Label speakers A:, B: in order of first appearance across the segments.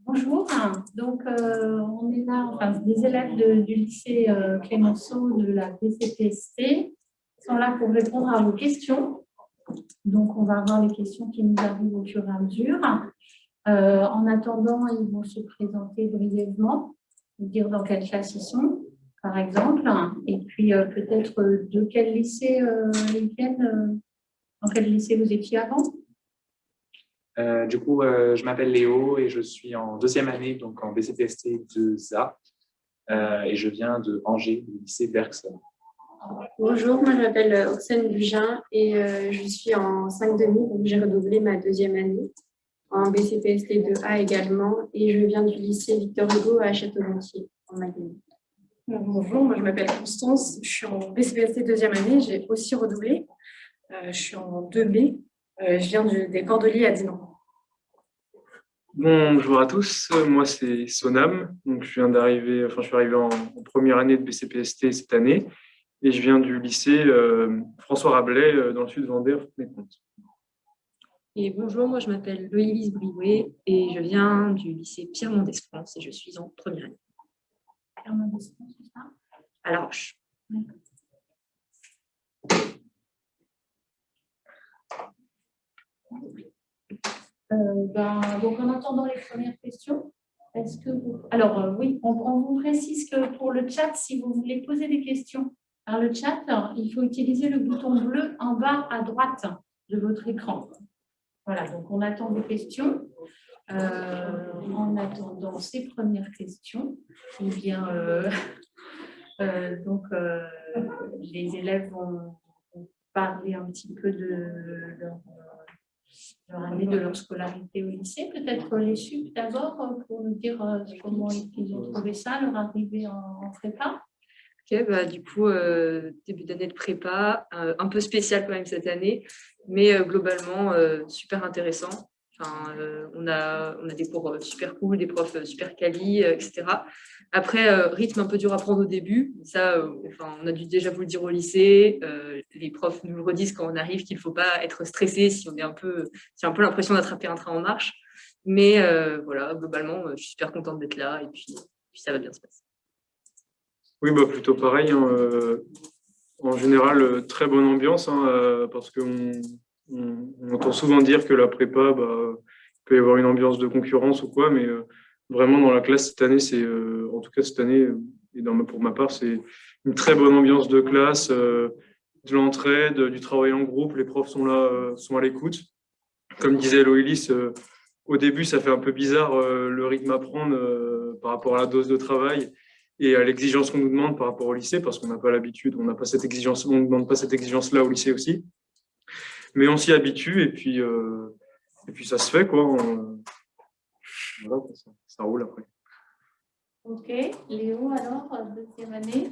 A: Bonjour, donc on est là, enfin, des élèves du lycée Clémenceau de la BCPST sont là pour répondre à vos questions. Donc on va voir les questions qui nous arrivent au fur et à mesure. En attendant, ils vont se présenter brièvement, nous dire dans quelle classe ils sont, par exemple, et puis peut-être de quel lycée ils viennent, dans quel lycée vous étiez avant.
B: Je m'appelle Léo et je suis en deuxième année, donc en BCPST 2A, et je viens de Angers, du lycée Bergson.
C: Bonjour, moi je m'appelle Oxane Bugin et je suis en 5,5, donc j'ai redoublé ma deuxième année en BCPST 2A également et je viens du lycée Victor Hugo à Château-Gontier en Mayenne.
D: Bonjour, moi je m'appelle Constance, je suis en BCPST deuxième année, j'ai aussi redoublé, je suis en 2B, je viens des Cordeliers à Dinan.
E: Bonjour à tous, moi c'est Sonam, donc je suis arrivé en première année de BCPST cette année et je viens du lycée François Rabelais dans le sud de Vendée.
F: Et bonjour, moi je m'appelle Loïlise Briouet et je viens du lycée Pierre Mendès France et je suis en première année.
A: Pierre Mendès France, c'est ça ?
F: À La Roche.
A: Donc, en attendant les premières questions, est-ce que vous... Alors, oui, on vous précise que pour le chat, si vous voulez poser des questions par le chat, il faut utiliser le bouton bleu en bas à droite de votre écran. Voilà, donc on attend vos questions. En attendant ces premières questions, eh bien, les élèves vont parler un petit peu de leur année, de leur scolarité au lycée. Peut-être les SUP d'abord, pour nous dire comment ils ont trouvé ça, leur arrivée en prépa.
F: Ok, du coup, début d'année de prépa, un peu spécial quand même cette année, mais globalement super intéressant. Enfin, on a des cours super cool, des profs super quali, etc. Après, rythme un peu dur à prendre au début. Ça, on a dû déjà vous le dire au lycée. Les profs nous le redisent quand on arrive qu'il ne faut pas être stressé si on est si on a un peu l'impression d'attraper un train en marche. Mais voilà, globalement, je suis super contente d'être là et puis ça va bien se passer.
E: Oui, plutôt pareil. En général, très bonne ambiance parce qu'on entend souvent dire que la prépa, il peut y avoir une ambiance de concurrence ou quoi, mais vraiment dans la classe cette année, en tout cas cette année, et pour ma part, c'est une très bonne ambiance de classe, de l'entraide, du travail en groupe. Les profs sont là, sont à l'écoute. Comme disait Loïlis, au début, ça fait un peu bizarre le rythme à prendre par rapport à la dose de travail et à l'exigence qu'on nous demande par rapport au lycée, parce qu'on n'a pas l'habitude, on n'a pas cette exigence, on ne demande pas cette exigence-là au lycée aussi. Mais on s'y habitue et puis ça se fait, quoi. Voilà, ça roule après.
A: Ok. Léo, alors, deuxième année?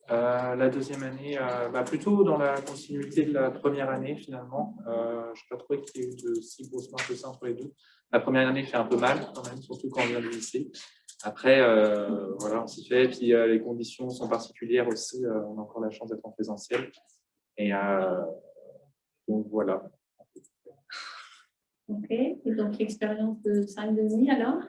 B: La deuxième année, plutôt dans la continuité de la première année finalement. Je n'ai pas trouvé qu'il y ait eu de si grosses marques de ça entre les deux. La première année fait un peu mal quand même, surtout quand on vient du lycée. Après, voilà, on s'y fait. Et puis les conditions sont particulières aussi. On a encore la chance d'être en présentiel. Et donc voilà.
A: Ok. Et donc l'expérience de 5,5 alors?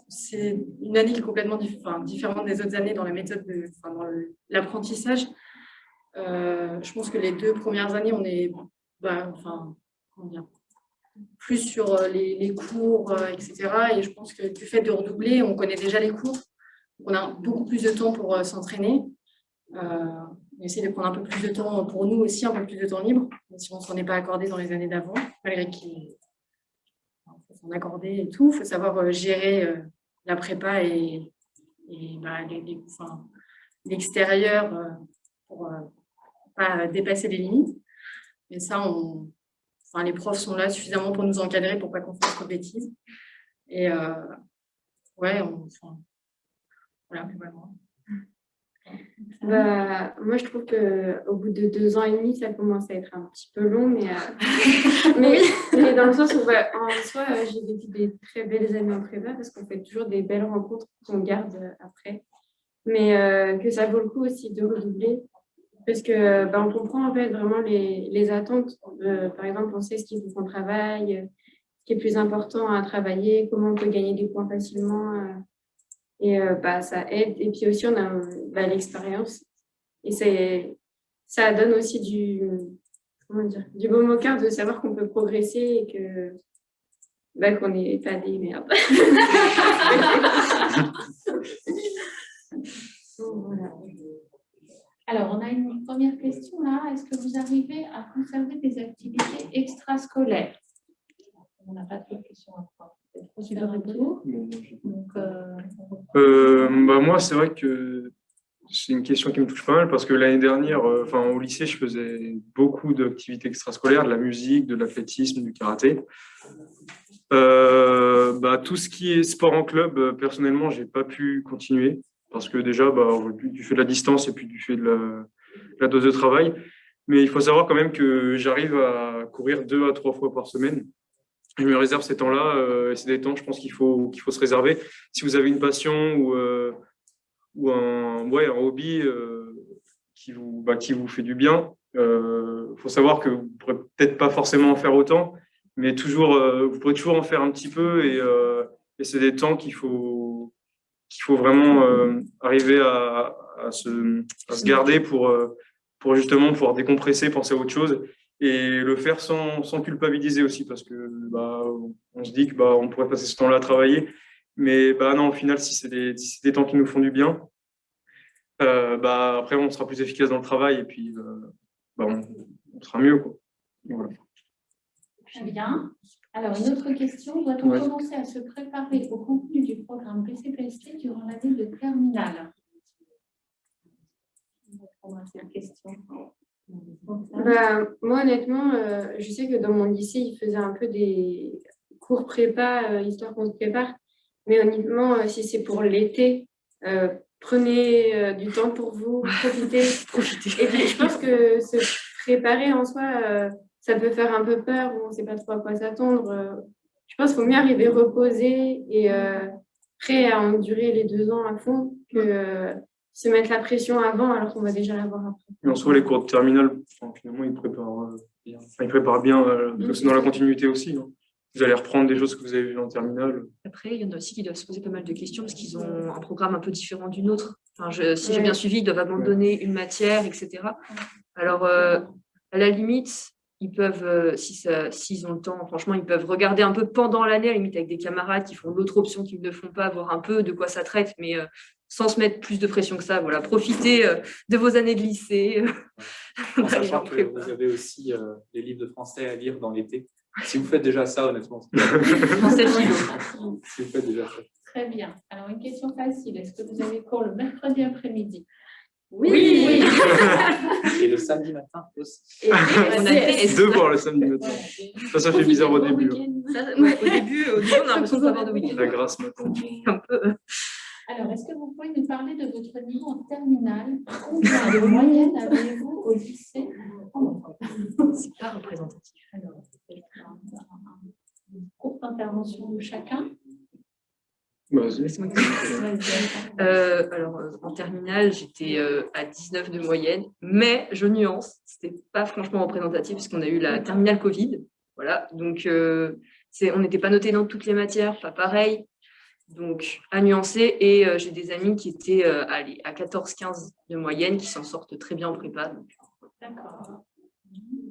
D: C'est une année qui est complètement différente des autres années dans la méthode, dans l'apprentissage. Je pense que les 2 premières années, on est plus sur les cours, etc. Et je pense que du fait de redoubler, on connaît déjà les cours. On a beaucoup plus de temps pour s'entraîner. On essaie de prendre un peu plus de temps pour nous aussi, un peu plus de temps libre, même si on ne s'en est pas accordé dans les années d'avant, malgré qu'il faut s'en accorder et tout. Il faut savoir gérer la prépa et l'extérieur pour ne pas dépasser les limites. Et ça, les profs sont là suffisamment pour nous encadrer pour ne pas qu'on fasse trop de bêtises. Et voilà, vraiment.
C: Moi, je trouve qu'au bout de 2 ans et demi, ça commence à être un petit peu long, mais dans le sens où, en soi, j'ai vécu des très belles années en prépa parce qu'on fait toujours des belles rencontres qu'on garde après. Mais que ça vaut le coup aussi de redoubler Parce que on comprend en fait vraiment les attentes. Par exemple, on sait ce qu'il faut qu'on travaille, ce qui est plus important à travailler, comment on peut gagner des points facilement. Et ça aide. Et puis aussi, on a l'expérience. Et ça donne aussi du baume au cœur de savoir qu'on peut progresser et que qu'on n'est pas des merdes.
A: Voilà. Alors, on a une première question là. Est-ce que vous arrivez à conserver des activités extrascolaires? On n'a pas trop de questions à prendre. Donc,
E: moi, c'est vrai que c'est une question qui me touche pas mal parce que l'année dernière, au lycée, je faisais beaucoup d'activités extrascolaires, de la musique, de l'athlétisme, du karaté. Tout ce qui est sport en club, personnellement, j'ai pas pu continuer parce que déjà, du fait de la distance et puis du fait de la dose de travail. Mais il faut savoir quand même que j'arrive à courir 2 à 3 fois par semaine. Je me réserve ces temps-là et c'est des temps, je pense qu'il faut se réserver. Si vous avez une passion ou un hobby qui vous fait du bien, faut savoir que vous ne pourrez peut-être pas forcément en faire autant, mais vous pourrez toujours en faire un petit peu et c'est des temps qu'il faut vraiment arriver à se garder pour justement pouvoir décompresser, penser à autre chose et le faire sans culpabiliser aussi parce que on se dit que on pourrait passer ce temps-là à travailler, mais non, au final, si c'est des temps qui nous font du bien, après on sera plus efficace dans le travail et puis on sera mieux, quoi. Voilà.
A: très bien. Alors, une autre question. Doit-on commencer à se préparer au contenu du programme BCPST durant l'année de terminale? On va prendre cette question.
C: Moi, honnêtement, je sais que dans mon lycée, ils faisaient un peu des cours prépa, histoire qu'on se prépare. Mais honnêtement, si c'est pour l'été, prenez du temps pour vous, profitez. Et puis, je pense que se préparer en soi, ça peut faire un peu peur, on ne sait pas trop à quoi s'attendre. Je pense qu'il faut mieux arriver reposé et prêt à endurer les 2 ans à fond que se mettre la pression avant alors qu'on va déjà l'avoir après.
E: Et en soi, les cours de terminale, finalement, ils préparent bien c'est dans la continuité aussi. Hein. Vous allez reprendre des choses que vous avez vues en terminale.
F: Après, il y en a aussi qui doivent se poser pas mal de questions parce qu'ils ont un programme un peu différent du nôtre. Si j'ai bien suivi, ils doivent abandonner une matière, etc. Alors, à la limite, ils peuvent, s'ils ont le temps, franchement, ils peuvent regarder un peu pendant l'année, à la limite avec des camarades qui font d'autres options qu'ils ne font pas, voir un peu de quoi ça traite, mais sans se mettre plus de pression que ça. Voilà, profitez de vos années de lycée.
B: En sachant que vous avez aussi les livres de français à lire dans l'été. Si vous faites déjà ça, honnêtement.
F: Français philo.
B: Si vous faites déjà ça.
A: Très bien. Alors, une question facile. Est-ce que vous avez cours le mercredi après-midi?
C: Oui.
B: Et le samedi matin aussi.
F: On a fait
E: devoir le samedi matin. Ça fait bizarre au début.
F: au début, on a l'impression de savoir de week-end.
E: La grâce maintenant.
F: Un peu.
A: Alors, est-ce que vous pouvez nous parler de votre niveau en terminale? Combien de moyenne avez-vous au lycée?
F: C'est pas représentatif.
A: Alors, une courte intervention de chacun.
F: En terminale, j'étais à 19 de moyenne, mais je nuance, c'était pas franchement représentatif puisqu'on a eu la terminale Covid. Voilà, donc on n'était pas noté dans toutes les matières, pas pareil. Donc, à nuancer. Et j'ai des amis qui étaient à 14-15 de moyenne, qui s'en sortent très bien en prépa.
A: D'accord.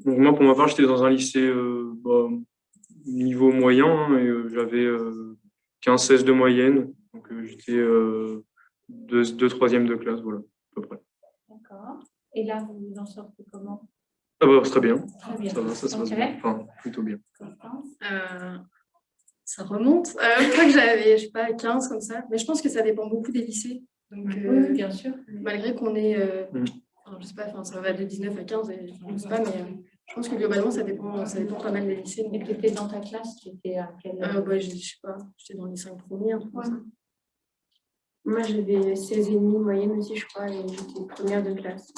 E: Donc moi, pour ma part, j'étais dans un lycée niveau moyen hein, et j'avais 15-16 de moyenne. Donc j'étais 2 troisième de classe, voilà, à peu près.
A: D'accord. Et là, vous vous en sortez comment?
E: Ah bah, très bien.
A: Très bien.
E: Ça va, ça se passe bien. Enfin, plutôt bien.
D: Ça remonte. Je crois que j'avais, je sais pas, 15 comme ça. Mais je pense que ça dépend beaucoup des lycées. Donc,
A: oui, bien sûr.
D: Malgré qu'on est, je sais pas, ça va de 19 à 15, et, je sais pas, mais je pense que globalement, ça dépend pas mal des lycées.
A: Et tu étais dans ta classe, tu étais à quelle
D: je sais pas, j'étais dans les 5 premiers, un truc comme ça.
C: Moi, j'avais 16,5 moyenne aussi, je crois, et j'étais première de classe.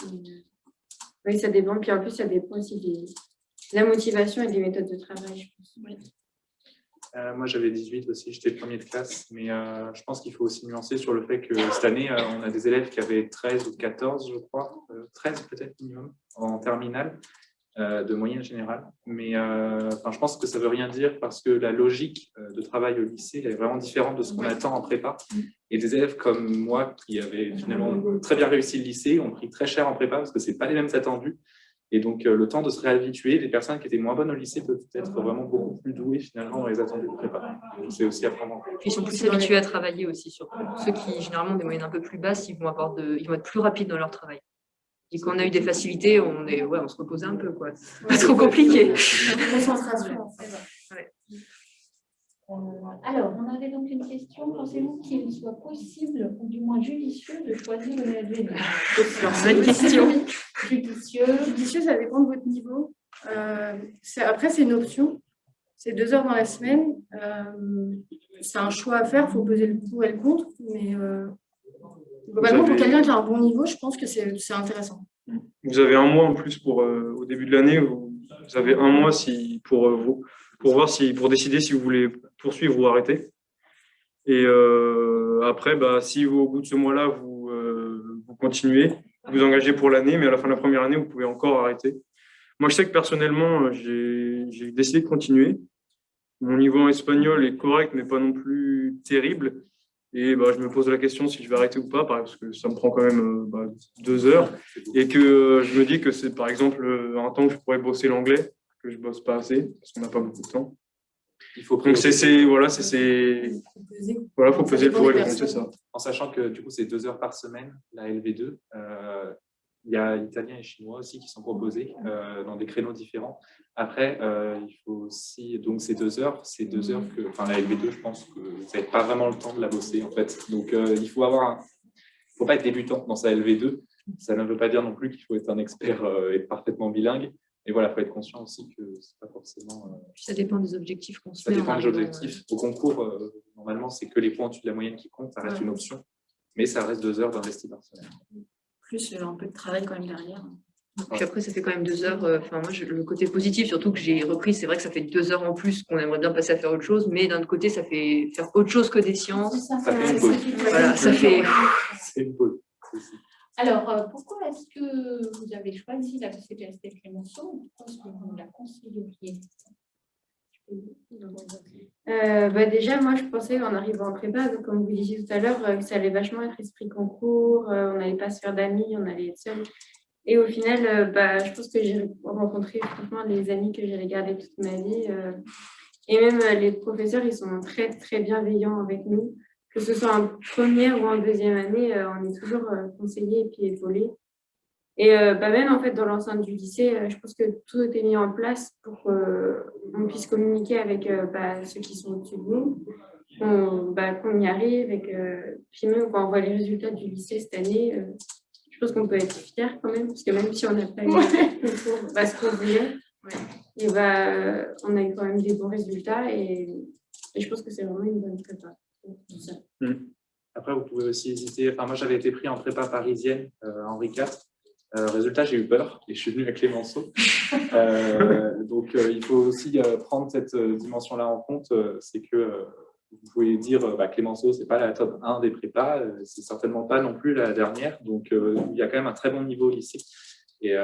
C: Oui, ça dépend. Puis en plus, ça dépend aussi de la motivation et des méthodes de travail, je pense.
D: Oui.
B: Moi, j'avais 18 aussi, j'étais premier de classe, mais je pense qu'il faut aussi nuancer sur le fait que cette année, on a des élèves qui avaient 13 ou 14, je crois, 13 peut-être minimum, en terminale, de moyenne générale. Mais je pense que ça ne veut rien dire parce que la logique de travail au lycée est vraiment différente de ce qu'on attend en prépa. Et des élèves comme moi, qui avaient finalement très bien réussi le lycée, ont pris très cher en prépa parce que ce n'est pas les mêmes attendus. Et donc, le temps de se réhabituer, les personnes qui étaient moins bonnes au lycée peuvent être vraiment beaucoup plus douées finalement dans les attendus de prépa. Donc, c'est aussi à prendre en compte.
F: Puis ils sont plus habitués à travailler aussi. Surtout. Ceux qui, généralement, ont des moyennes un peu plus basses, ils vont être plus rapides dans leur travail. Et quand on a eu des facilités, on se reposait un peu, quoi. Pas trop compliqué.
D: Concentration.
F: Ouais.
A: Alors, on avait donc une question. Pensez-vous qu'il soit possible, ou du moins judicieux, de choisir une LV2?
F: Bonne question.
D: Judicieux, ça dépend de votre niveau. Après, c'est une option. C'est 2 heures dans la semaine. C'est un choix à faire. Il faut peser le pour et le contre. Mais globalement, pour quelqu'un qui a un bon niveau, je pense que c'est intéressant.
E: Vous avez un mois en plus au début de l'année. Vous avez un mois pour décider si vous voulez poursuivre ou arrêter. Et après, si au bout de ce mois-là, vous continuez, vous engagez pour l'année, mais à la fin de la première année, vous pouvez encore arrêter. Moi, je sais que personnellement, j'ai décidé de continuer. Mon niveau en espagnol est correct, mais pas non plus terrible. Et je me pose la question si je vais arrêter ou pas, parce que ça me prend quand même 2 heures. Et que je me dis que c'est par exemple un temps que je pourrais bosser l'anglais, que je ne bosse pas assez, parce qu'on n'a pas beaucoup de temps.
B: Il faut
E: Donc, faut peser le pour et le contre, c'est ça.
B: En sachant que du coup, c'est 2 heures par semaine, la LV2. Il y a italien et chinois aussi qui sont proposés dans des créneaux différents. Après, il faut aussi, donc ces 2 heures que, la LV2, je pense que vous n'avez pas vraiment le temps de la bosser en fait. Donc, il faut pas être débutant dans sa LV2. Ça ne veut pas dire non plus qu'il faut être un expert et parfaitement bilingue. Et voilà, il faut être conscient aussi que c'est pas forcément.
F: Puis ça dépend des objectifs qu'on se
B: Ça
F: met.
B: dépend des objectifs. Au concours, normalement, c'est que les points au-dessus de la moyenne qui comptent. Ça reste une option, mais ça reste 2 heures d'investi par semaine.
D: Plus un peu de travail quand même derrière.
F: Puis après, ça fait quand même 2 heures. Moi, le côté positif, surtout que j'ai repris, c'est vrai que ça fait 2 heures en plus qu'on aimerait bien passer à faire autre chose, mais d'un autre côté, ça fait faire autre chose que des sciences.
B: Ça fait une pause.
F: Voilà, ça fait.
B: C'est une pause.
A: Alors, pourquoi est-ce que vous avez choisi la BCPST Clémenceau? Pourquoi est-ce que vous la conseilleriez?
C: Déjà, moi, je pensais en arrivant en prépa, donc, comme vous disiez tout à l'heure, que ça allait vachement être esprit concours, on n'allait pas se faire d'amis, on allait être seul. Et au final, je pense que j'ai rencontré franchement les amis que j'allais garder toute ma vie. Et même les professeurs, ils sont très, très bienveillants avec nous. Que ce soit en première ou en deuxième année, on est toujours conseillés et puis épaulés. Et même en fait, dans l'enceinte du lycée, je pense que tout est mis en place pour qu'on puisse communiquer avec ceux qui sont au-dessus de nous, qu'on y arrive. Et puis même quand on voit les résultats du lycée cette année, je pense qu'on peut être fiers quand même, parce que même si on n'a pas eu ce qu'on voulait, et on a eu quand même des bons résultats et je pense que c'est vraiment une bonne prépa.
B: Après, vous pouvez aussi hésiter. Moi, j'avais été pris en prépa parisienne, Henri IV. Résultat, j'ai eu peur et je suis venu à Clémenceau. Donc, il faut aussi prendre cette dimension-là en compte. C'est que vous pouvez dire Clémenceau, ce n'est pas la top 1 des prépas, c'est certainement pas non plus la dernière. Donc, il y a quand même un très bon niveau au lycée. Et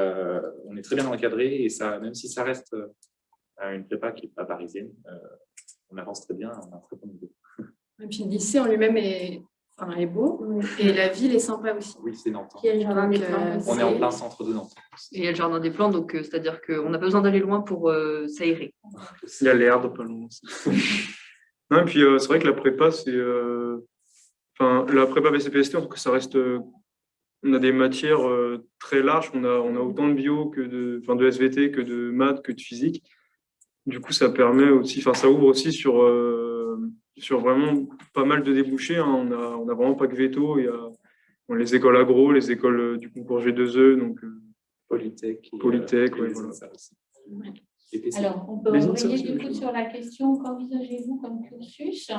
B: on est très bien encadré. Et ça, même si ça reste une prépa qui n'est pas parisienne, on avance très bien, on a un très bon niveau.
D: Et puis le lycée en lui-même est beau et la ville est sympa aussi.
B: Oui, c'est Nantes.
C: Il y a le jardin des plantes.
B: On est en plein centre de Nantes.
F: Et il y a le jardin des plantes, donc c'est-à-dire qu'on n'a pas besoin d'aller loin pour s'aérer.
E: Il y a l'herbe pas loin aussi. Non, et puis c'est vrai que la prépa, c'est. La prépa BCPST, en tout cas, ça reste. On a des matières très larges. On a autant de bio que de SVT, que de maths, que de physique. Du coup, ça permet aussi. Ça ouvre aussi sur vraiment pas mal de débouchés. On a vraiment pas que veto. Il y a les écoles agro, les écoles du concours G2E, donc
B: Polytech.
E: Voilà.
B: Ça aussi.
A: Alors, on peut envoyer du coup sur la question qu'envisagez-vous comme cursus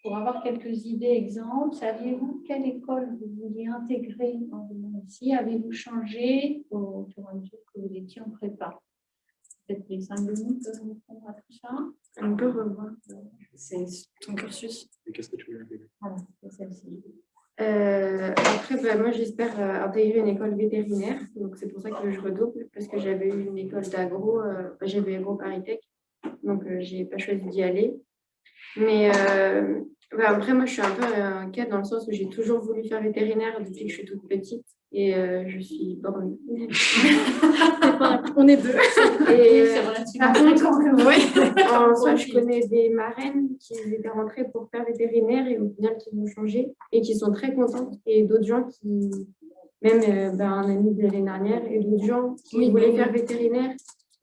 A: pour avoir quelques idées, exemples. Saviez-vous quelle école vous vouliez intégrer en venant ici? Avez-vous changé au fur et à mesure que vous étiez en prépa? Peut-être les 5 minutes peuvent répondre à tout ça.
C: On peut revoir.
D: C'est ton cursus.
B: Et qu'est-ce que tu veux intégrer?
A: Voilà, c'est celle-ci.
C: Après, moi, j'espère intégrer une école vétérinaire. Donc, c'est pour ça que je redouble, parce que j'avais eu une école d'agro, j'avais AgroParisTech. Donc, je n'ai pas choisi d'y aller. Mais après, moi, je suis un peu inquiète dans le sens où j'ai toujours voulu faire vétérinaire depuis que je suis toute petite. Et je suis bornée.
D: On est deux.
C: Et
A: C'est relativement
C: par contre,
A: fréquent que
C: ouais, en soi, je connais des marraines qui étaient rentrées pour faire vétérinaire et au final qui ont changé et qui sont très contentes. Et d'autres gens qui, même un ami de l'année dernière, et d'autres gens qui voulaient faire vétérinaire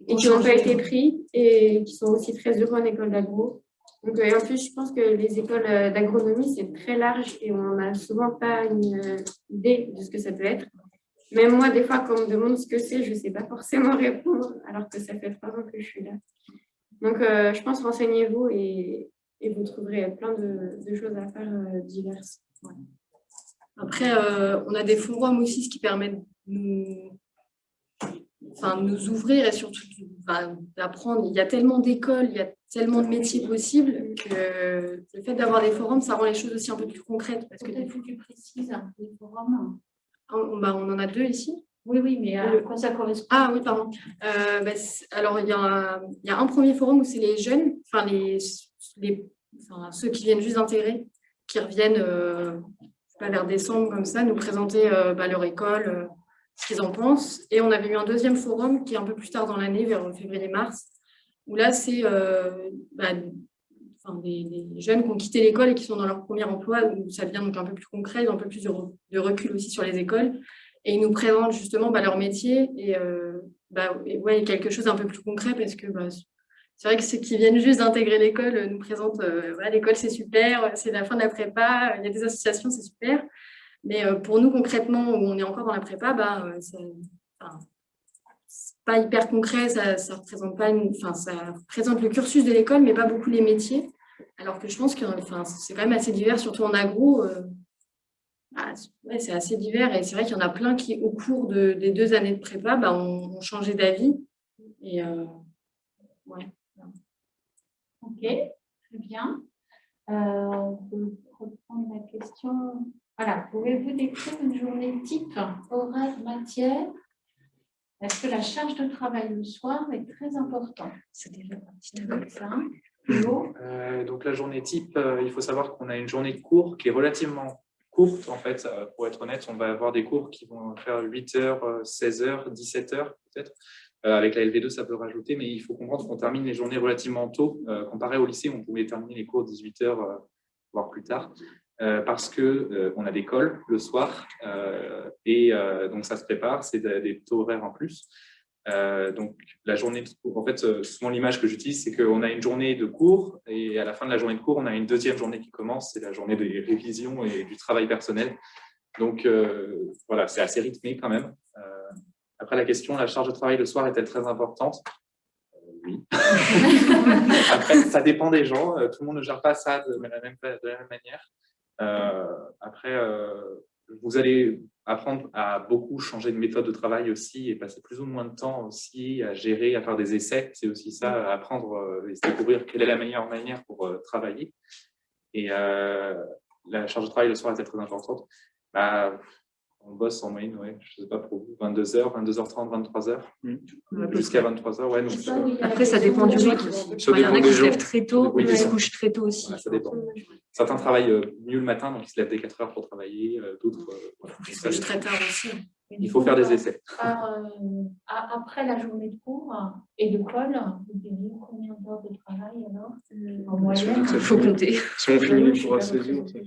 C: et qui n'ont pas été pris et qui sont aussi très heureux en école d'agro. Donc, et en plus, je pense que les écoles d'agronomie, c'est très large et on n'a souvent pas une idée de ce que ça peut être. Même moi, des fois, quand on me demande ce que c'est, je ne sais pas forcément répondre, alors que ça fait 3 ans que je suis là. Donc, je pense, renseignez-vous et vous trouverez plein de choses à faire diverses.
D: Ouais. Après, on a des forums aussi, ce qui permet de nous ouvrir et surtout d'apprendre. Il y a tellement d'écoles, il y a tellement de métiers possibles que le fait d'avoir des forums, ça rend les choses aussi un peu plus concrètes. Parce que
A: peut-être que tu précises les forums.
D: On en a 2 ici.
A: Oui, mais à quoi ça correspond?
D: Ah oui, pardon. Alors, il y a un premier forum où c'est les jeunes, ceux qui viennent juste d'intégrer, qui reviennent vers décembre comme ça, nous présenter leur école, ce qu'ils en pensent. Et on avait eu un deuxième forum qui est un peu plus tard dans l'année, vers février-mars, où là, c'est des jeunes qui ont quitté l'école et qui sont dans leur premier emploi, où ça devient donc un peu plus concret, ils ont un peu plus de recul aussi sur les écoles. Et ils nous présentent justement leur métier et quelque chose d'un peu plus concret parce que c'est vrai que ceux qui viennent juste d'intégrer l'école nous présentent l'école c'est super, c'est la fin de la prépa, il y a des associations, c'est super. Mais pour nous concrètement, où on est encore dans la prépa, c'est pas hyper concret, ça représente pas ça représente le cursus de l'école, mais pas beaucoup les métiers. Alors que je pense que c'est quand même assez divers, surtout en agro. C'est assez divers et c'est vrai qu'il y en a plein qui, au cours des 2 années de prépa, ont changé d'avis. Et
A: Ok, très bien. On peut reprendre la question. Voilà, pouvez-vous décrire une journée type, horaire, matière? Est-ce que la charge de travail le soir est très importante? C'est déjà parti de ça.
B: Donc la journée type, il faut savoir qu'on a une journée de cours qui est relativement courte en fait, pour être honnête. On va avoir des cours qui vont faire 8h, 16h, 17h peut-être. Avec la LV2, ça peut rajouter, mais il faut comprendre qu'on termine les journées relativement tôt. Comparé au lycée, on pouvait terminer les cours 18h, voire plus tard, parce qu'on a des cols le soir, donc ça se prépare, c'est des taux horaires en plus. Donc la journée de cours, en fait, souvent l'image que j'utilise, c'est qu'on a une journée de cours et à la fin de la journée de cours, on a une deuxième journée qui commence, c'est la journée des révisions et du travail personnel. Donc voilà, c'est assez rythmé quand même. Après la question, la charge de travail le soir est-elle très importante? Oui. Après, ça dépend des gens, tout le monde ne gère pas ça de la même manière. Après, vous allez apprendre à beaucoup changer de méthode de travail aussi et passer plus ou moins de temps aussi à gérer, à faire des essais. C'est aussi ça, à apprendre et découvrir quelle est la meilleure manière pour travailler. Et la charge de travail le soir est très importante. On bosse en moyenne, je ne sais pas pour vous, 22h, 22h30, 23h, jusqu'à 23h. Ouais, donc,
F: après, ça dépend du rythme aussi. Il y en a qui se lèvent très tôt,
B: oui,
F: qui se couchent très tôt aussi.
B: Ouais, ça dépend. Certains travaillent mieux le matin, donc ils se lèvent dès 4h pour travailler. D'autres,
D: ils se couchent très tard aussi.
B: Il faut faire des essais.
A: Après la journée de cours et de colle, vous gagnez combien d'heures de travail alors en moyenne?
F: Il faut compter.
E: Si on finit pour à 16h,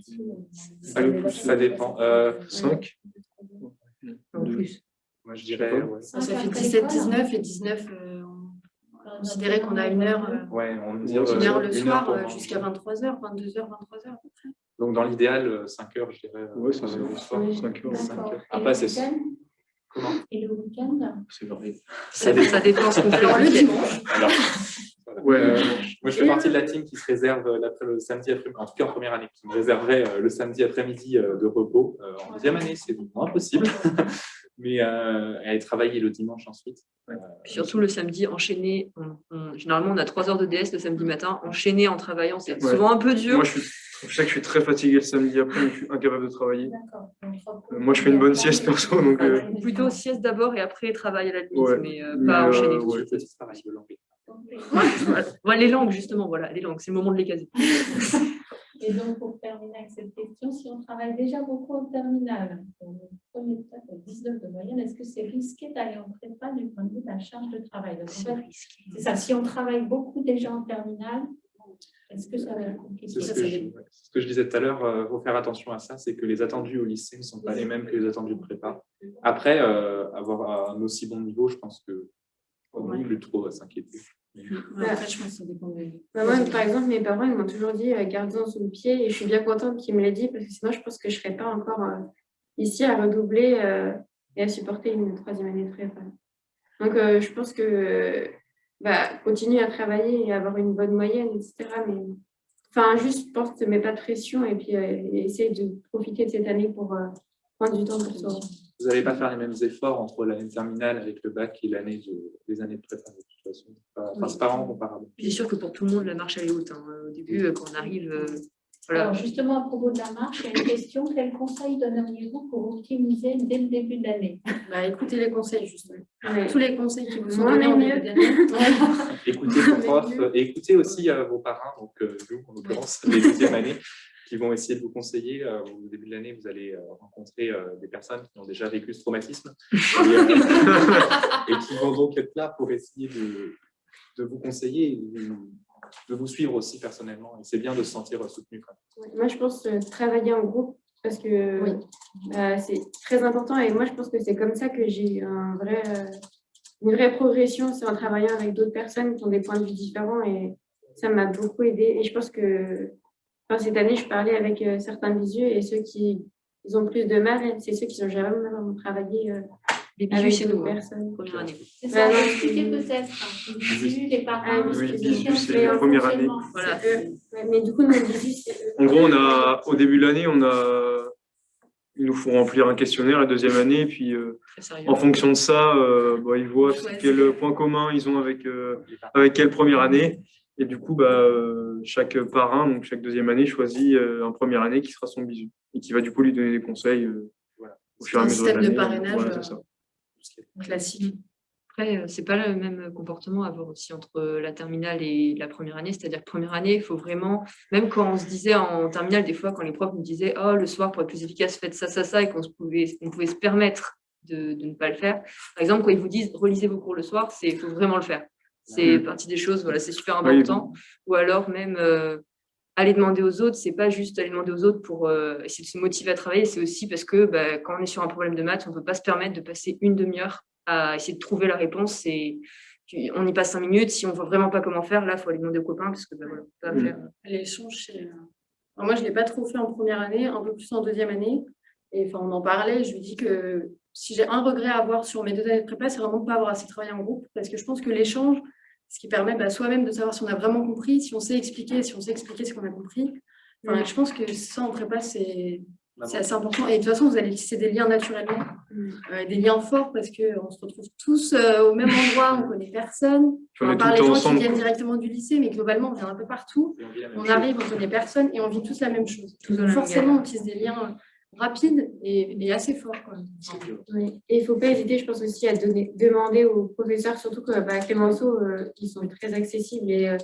B: ça dépend.
E: 5
F: En plus.
B: Moi, je dirais.
D: Ça fait 17, 19 et 19. On considérait qu'on a 1 heure, une heure le soir jusqu'à 23h, 22h, 23h.
B: Donc, dans l'idéal, 5 heures, je dirais.
E: Oui, c'est ça.
B: Le soir.
E: 5 heures.
B: Après, c'est. Comment?
A: Et le week-end?
B: C'est varié.
F: Ça dépend ce qu'on fait.
D: Alors, le dimanche.
B: Alors,
E: Ouais,
B: Moi, je fais partie de la team qui se réserve le samedi après-midi, en tout cas en première année, qui me réservait le samedi après-midi de repos. En deuxième année, c'est moins possible, mais aller travailler le dimanche ensuite.
F: Puis surtout le samedi enchaîné, généralement on a 3 heures de DS le samedi matin, enchaîné en travaillant, c'est souvent un peu dur.
E: Moi, je sais que je suis très fatigué le samedi après, mais je suis incapable de travailler.
A: D'accord.
E: Moi, je fais une bonne sieste perso, donc
F: Plutôt sieste d'abord et après travail à la limite,
E: Ouais.
F: mais pas enchaîné.
E: ouais.
B: Petit travail de l'anglais.
F: Voilà, les langues justement, voilà, les langues, c'est le moment de les caser.
A: Et donc, pour terminer avec cette question, si on travaille déjà beaucoup en terminale, au premier stade, 19 de moyenne, est-ce que c'est risqué d'aller en prépa du point de vue de la charge de travail? Donc, en fait, c'est ça, si on travaille beaucoup déjà en terminale, est-ce que ça va être compliqué?
B: C'est ce que je disais tout à l'heure, il faut faire attention à ça, c'est que les attendus au lycée ne sont pas les mêmes que les attendus de prépa. Après, avoir un aussi bon niveau, je pense que on n'est plus trop à s'inquiéter.
D: Après, je pense que ça dépend des...
C: Moi, par exemple, mes parents ils m'ont toujours dit garde-en sous le pied et je suis bien contente qu'ils me l'aient dit parce que sinon, je pense que je ne serais pas encore ici à redoubler et à supporter une 3e année de prépa. Donc, je pense que continuer à travailler et avoir une bonne moyenne, etc. Mais enfin, juste, je pense que ne mets pas de pression et puis essaye de profiter de cette année pour prendre du temps pour soi.
B: Vous n'allez pas faire les mêmes efforts entre l'année terminale avec le bac et les années de prépa de toute façon. C'est pas vraiment comparable.
F: C'est sûr que pour tout le monde, la marche elle est haute. Hein. Au début, quand on arrive, voilà.
A: Alors, justement, à propos de la marche, il y a une question. Quel conseil donneriez-vous pour optimiser dès le début de l'année?
D: Écoutez les conseils, justement.
C: Ouais.
D: Tous les conseils qui vous sont
C: Moi,
D: donnés en
C: mieux.
D: début d'année.
B: Écoutez vos profs et écoutez aussi vos parrains, donc nous, en l'occurrence, les 2e années, qui vont essayer de vous conseiller. Au début de l'année, vous allez rencontrer des personnes qui ont déjà vécu ce traumatisme et qui vont donc être là pour essayer de vous conseiller et de vous suivre aussi personnellement. Et c'est bien de se sentir soutenu.
C: Moi, je pense travailler en groupe parce que c'est très important et moi, je pense que c'est comme ça que j'ai une vraie progression, c'est en travaillant avec d'autres personnes qui ont des points de vue différents et ça m'a beaucoup aidé. Et je pense que cette année, je parlais avec certains visu et ceux qui ils ont plus de mal, c'est ceux qui n'ont jamais travaillé
F: Les bijoux,
C: avec
F: c'est
C: d'autres
F: nous, hein,
C: personnes.
F: première année.
A: C'est ça,
C: Ouais,
A: expliquer peut-être. Les parents,
E: Oui,
A: l'explication,
E: c'est la première année.
F: Voilà.
C: Ouais, mais du coup, nos visu, c'est eux.
E: En gros, au début de l'année, ils nous font remplir un questionnaire la 2e année, et puis
F: Très sérieux.
E: en fonction de ça, ils voient quel point commun ils ont avec quelle première année. Et du coup, chaque parrain, donc chaque 2e année, choisit en première année qui sera son bisu et qui va du coup lui donner des conseils au fur et à
D: Un
E: mesure
D: système de
E: l'année.
D: parrainage
E: Voilà, c'est ça.
D: classique.
F: Après, c'est pas le même comportement à avoir aussi entre la terminale et la première année. C'est-à-dire que première année, il faut vraiment, même quand on se disait en terminale, des fois, quand les profs nous disaient « Oh, le soir, pour être plus efficace, faites ça, ça, ça », et qu'on pouvait se permettre de ne pas le faire. Par exemple, quand ils vous disent « Relisez vos cours le soir », il faut vraiment le faire. C'est partie des choses, voilà, c'est super important. Ou alors même aller demander aux autres, c'est pas juste aller demander aux autres pour essayer de se motiver à travailler, c'est aussi parce que quand on est sur un problème de maths, on ne peut pas se permettre de passer une demi-heure à essayer de trouver la réponse. On y passe 5 minutes. Si on ne voit vraiment pas comment faire, là, il faut aller demander aux copains parce que voilà, on peut pas faire.
D: L'échange, moi, je ne l'ai pas trop fait en première année, un peu plus en 2e année. Et on en parlait, je lui dis que si j'ai un regret à avoir sur mes 2 années de prépa, c'est vraiment de ne pas avoir assez travaillé en groupe. Parce que je pense que l'échange, ce qui permet soi-même de savoir si on a vraiment compris, si on sait expliquer ce qu'on a compris. Je pense que ça, en prépa, c'est assez important. Et de toute façon, vous allez tisser des liens naturellement, des liens forts parce qu'on se retrouve tous au même endroit, on ne connaît personne.
E: On est
D: Par
E: tout
D: les
E: le temps
D: gens qui
E: ensemble.
D: viennent directement du lycée, mais globalement, on vient un peu partout. On arrive, on ne connaît personne et on vit tous la même chose.
F: Tous dans
D: Donc
F: la
D: forcément,
F: même
D: on tisse des liens rapides et assez forts.
C: Oui. Et il ne faut pas hésiter, je pense aussi, à demander aux professeurs, surtout à Clémenceau, ils sont très accessibles et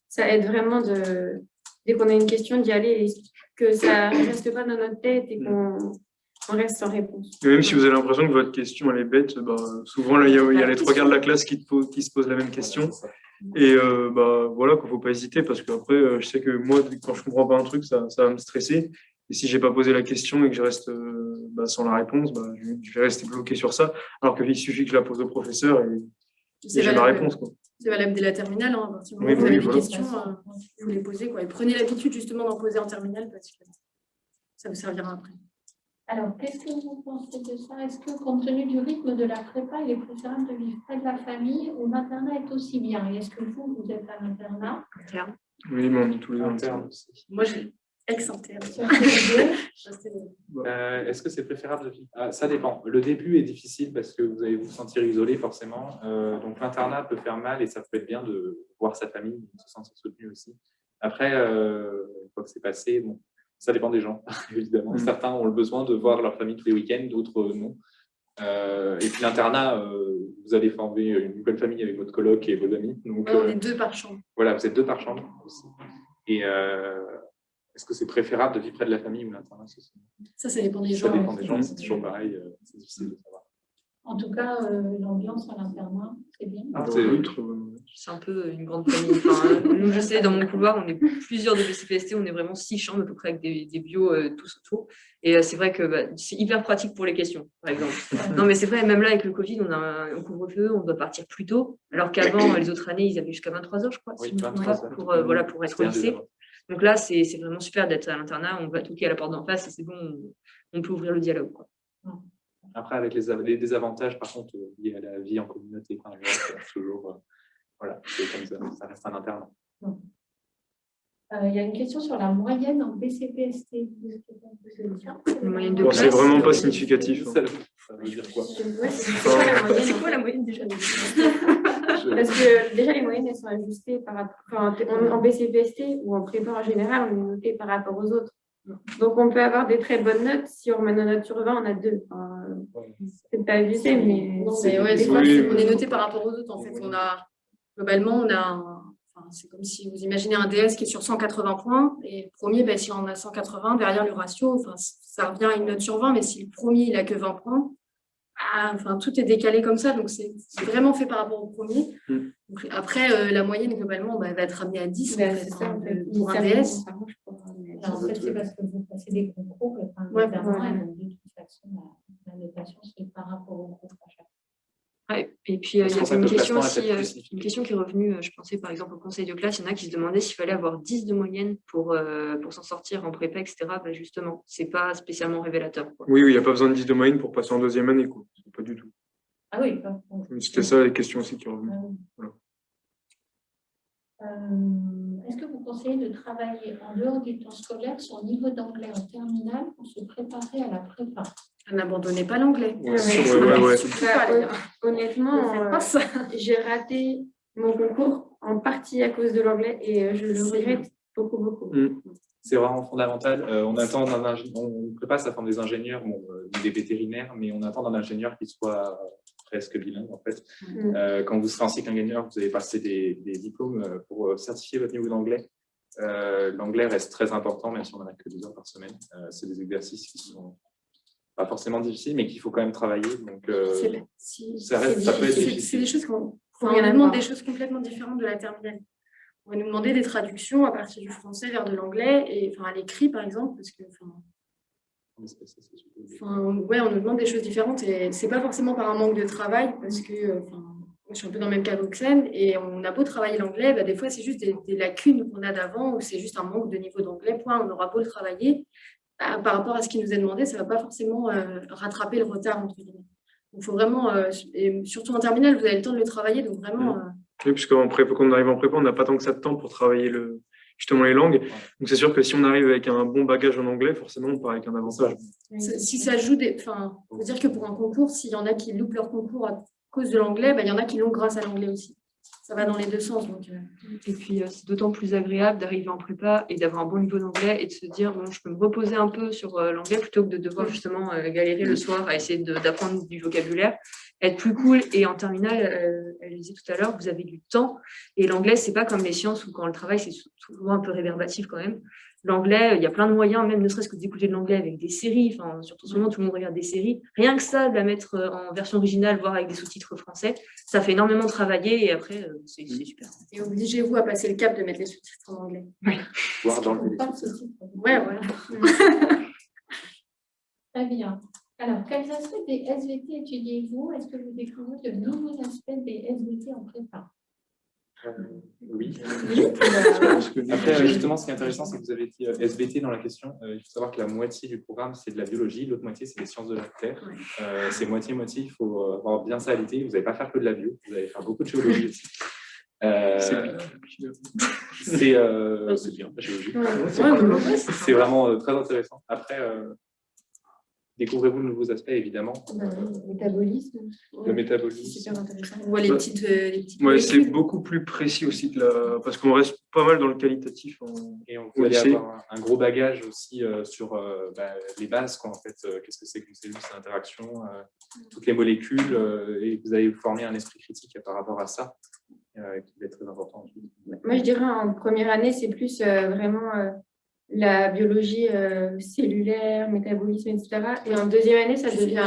C: ça aide vraiment dès qu'on a une question d'y aller et que ça ne reste pas dans notre tête et qu'on reste sans réponse.
E: Et même si vous avez l'impression que votre question elle est bête, souvent là, il y a les 3 quarts de la classe qui se posent la même question. Et voilà, qu'il ne faut pas hésiter parce qu'après, je sais que moi, quand je ne comprends pas un truc, ça va me stresser. Et si je n'ai pas posé la question et que je reste sans la réponse, je vais rester bloqué sur ça. Alors qu'il suffit que je la pose au professeur et j'ai ma réponse.
D: C'est valable dès la terminale. Hein. Si vous
E: Oui,
D: avez des
E: voilà.
D: questions, vous les posez. Et prenez l'habitude justement d'en poser en terminale parce que ça vous servira après.
A: Alors, qu'est-ce que vous pensez de ça? Est-ce que, compte tenu du rythme de la prépa, il est préférable de vivre près de la famille ou l'internat est aussi bien? Et est-ce que vous êtes à l'internat?
F: Interne.
E: Oui, mais on est tous les deux
B: Interne aussi.
D: Moi, j'ai ex-interne.
B: Est-ce que c'est préférable de vivre? Ça dépend. Le début est difficile parce que vous allez vous sentir isolé forcément. Donc l'internat peut faire mal et ça peut être bien de voir sa famille, de se sentir soutenu aussi. Après, une fois que c'est passé, bon, ça dépend des gens, évidemment. Certains ont le besoin de voir leur famille tous les week-ends, d'autres non. Et puis l'internat, vous allez former une nouvelle famille avec votre coloc et vos amis. Donc,
D: On est 2 par chambre.
B: voilà, vous êtes 2 par chambre aussi. Et est-ce que c'est préférable de vivre près de la famille ou l'internat?
D: Ça dépend des gens.
B: Ça dépend des gens, c'est toujours pareil, c'est difficile de savoir.
A: En tout cas, l'ambiance à l'internat, c'est bien.
E: Oui, trop bon.
F: C'est un peu une grande famille. Enfin, nous, je sais, dans mon couloir, on est plusieurs de BCPST, on est vraiment 6 chambres à peu près avec des bios tous autour. Et c'est vrai que c'est hyper pratique pour les questions, par exemple. Non, mais c'est vrai, même là, avec le Covid, on a un couvre-feu, on doit partir plus tôt. Alors qu'avant, les autres années, ils avaient jusqu'à 23h, je crois,
B: Oui,
F: si je me trompe
B: 23
F: pas,
B: heures.
F: pour être au lycée. Donc là, c'est vraiment super d'être à l'internat, on va toquer à la porte d'en face et c'est bon, on peut ouvrir le dialogue, quoi.
B: Après, avec les désavantages, par contre, liés à la vie en communauté, par exemple, toujours, voilà, c'est comme ça reste un internat.
A: Il y a une question sur la moyenne en BCPST.
F: Une moyenne de
E: Bon, c'est
F: classe.
E: vraiment pas significatif.
B: Ça veut dire quoi?
C: Ouais, c'est quoi la moyenne?
F: C'est quoi la moyenne déjà?
C: Parce que déjà, les moyennes, elles sont ajustées par rapport. Enfin, en BCPST ou en prépa en général, on est noté par rapport aux autres. Donc, on peut avoir des très bonnes notes. Si on remet nos notes sur 20, on a 2. Enfin, c'est pas abusé, mais.
D: Non, mais ouais, des fois,
E: Oui.
D: on est noté par rapport aux autres. En fait, globalement, on a enfin, c'est comme si vous imaginez un DS qui est sur 180 points. Et le premier, si on a 180, derrière le ratio, enfin, ça revient à une note sur 20. Mais si le premier, il a que 20 points, enfin, tout est décalé comme ça. Donc, c'est vraiment fait par rapport au premier. Donc, après, la moyenne, globalement, va être ramenée à 10
C: C'est ça,
D: pour un DS.
A: En fait, c'est parce que vous passez des concours et pas
C: Ouais,
A: notamment, et donc de toute façon, la notation se fait par rapport au groupe à chaque fois.
F: Ouais, et puis, il y
B: Parce
F: a
B: qu'en fait,
F: une
B: le
F: question
B: classement est
F: aussi,
B: peut-être plus
F: une question qui est revenue, je pensais par exemple au conseil de classe, il y en a qui se demandaient s'il fallait avoir 10 de moyenne pour s'en sortir en prépa, etc. Justement, c'est pas spécialement révélateur, quoi.
E: Oui, il n'y a pas besoin de 10 de moyenne pour passer en deuxième année, quoi. Pas du tout.
A: Ah oui, pas.
E: C'était ça les questions aussi qui revenaient. Voilà.
A: Est-ce que vous conseillez de travailler en dehors du temps scolaire son niveau d'anglais en terminale pour se préparer à la prépa?
D: N'abandonnez pas l'anglais.
E: Ouais.
C: Honnêtement, j'ai raté mon concours en partie à cause de l'anglais et je le regrette beaucoup.
B: C'est vraiment fondamental. On attend on prépare ça forme des ingénieurs, des vétérinaires, mais on attend d'un ingénieur qui soit presque bilingue en fait. Quand vous serez en cycle ingénieur, vous allez passer des diplômes pour certifier votre niveau d'anglais. L'anglais reste très important, même si on n'en a que 2 heures par semaine. C'est des exercices qui sont pas forcément difficiles, mais qu'il faut quand même travailler. Donc, ça peut être difficile.
D: C'est des choses qu'on nous demande des choses complètement différentes de la terminale. On va nous demander des traductions à partir du français vers de l'anglais, et à l'écrit par exemple, parce que on nous demande des choses différentes et c'est pas forcément par un manque de travail, parce que je suis un peu dans le même cas qu'Oxène, et on a beau travailler l'anglais, des fois c'est juste des lacunes qu'on a d'avant, ou c'est juste un manque de niveau d'anglais, on aura beau le travailler, par rapport à ce qui nous est demandé, ça va pas forcément rattraper le retard entre guillemets. Donc il faut vraiment, et surtout en terminale, vous avez le temps de le travailler, donc vraiment.
E: Oui, puisqu'en prépa, quand on arrive en prépa, on n'a pas tant que ça de temps pour travailler justement les langues. Donc c'est sûr que si on arrive avec un bon bagage en anglais, forcément on part avec un avantage.
D: Si ça joue faut dire que pour un concours, s'il y en a qui loupent leur concours à cause de l'anglais, il y en a qui l'ont grâce à l'anglais aussi. Ça va dans les deux sens. Donc,
F: Et puis, c'est d'autant plus agréable d'arriver en prépa et d'avoir un bon niveau d'anglais et de se dire, bon, je peux me reposer un peu sur l'anglais plutôt que de devoir justement galérer le soir à essayer d'apprendre du vocabulaire, être plus cool. Et en terminale, elle le disait tout à l'heure, vous avez du temps. Et l'anglais, c'est pas comme les sciences où quand on le travaille, c'est souvent un peu réverbatif quand même. L'anglais, il y a plein de moyens, même ne serait-ce que d'écouter de l'anglais avec des séries. Enfin, surtout souvent, tout le monde regarde des séries. Rien que ça, de la mettre en version originale, voire avec des sous-titres français, ça fait énormément travailler et après, c'est super.
D: Et obligez-vous à passer le cap de mettre les sous-titres en anglais.
F: Oui.
B: Voire dans le
D: Ouais, voilà.
A: Très bien. Alors, quels aspects des SVT étudiez-vous? Est-ce que vous découvrez de nouveaux aspects des SVT en prépa?
B: Oui.
E: Parce que-
B: Après, justement, ce qui est intéressant, c'est que vous avez dit SVT dans la question. Il faut savoir que la moitié du programme, c'est de la biologie, l'autre moitié, c'est des sciences de la Terre. C'est moitié-moitié. Il faut avoir bien ça à l'été. Vous n'allez pas faire que de la bio, vous allez faire beaucoup de géologie aussi.
E: C'est bien.
B: C'est bien, la géologie. C'est vraiment très intéressant. Après, découvrez-vous de nouveaux aspects, évidemment.
C: Le métabolisme.
B: Le métabolisme.
C: Super intéressant.
D: On voit les petites
E: Ouais, c'est
D: molécules.
E: beaucoup plus précis aussi parce qu'on reste pas mal dans le qualitatif.
B: Et vous allez avoir un gros bagage aussi sur les bases, quoi, en fait. Qu'est-ce que c'est qu'une cellule, c'est l'interaction, toutes les molécules, et vous allez vous former un esprit critique par rapport à ça, qui va être très important ensuite.
C: Moi, je dirais en première année, c'est plus vraiment la biologie cellulaire, métabolisme, etc. Et en deuxième année, ça devient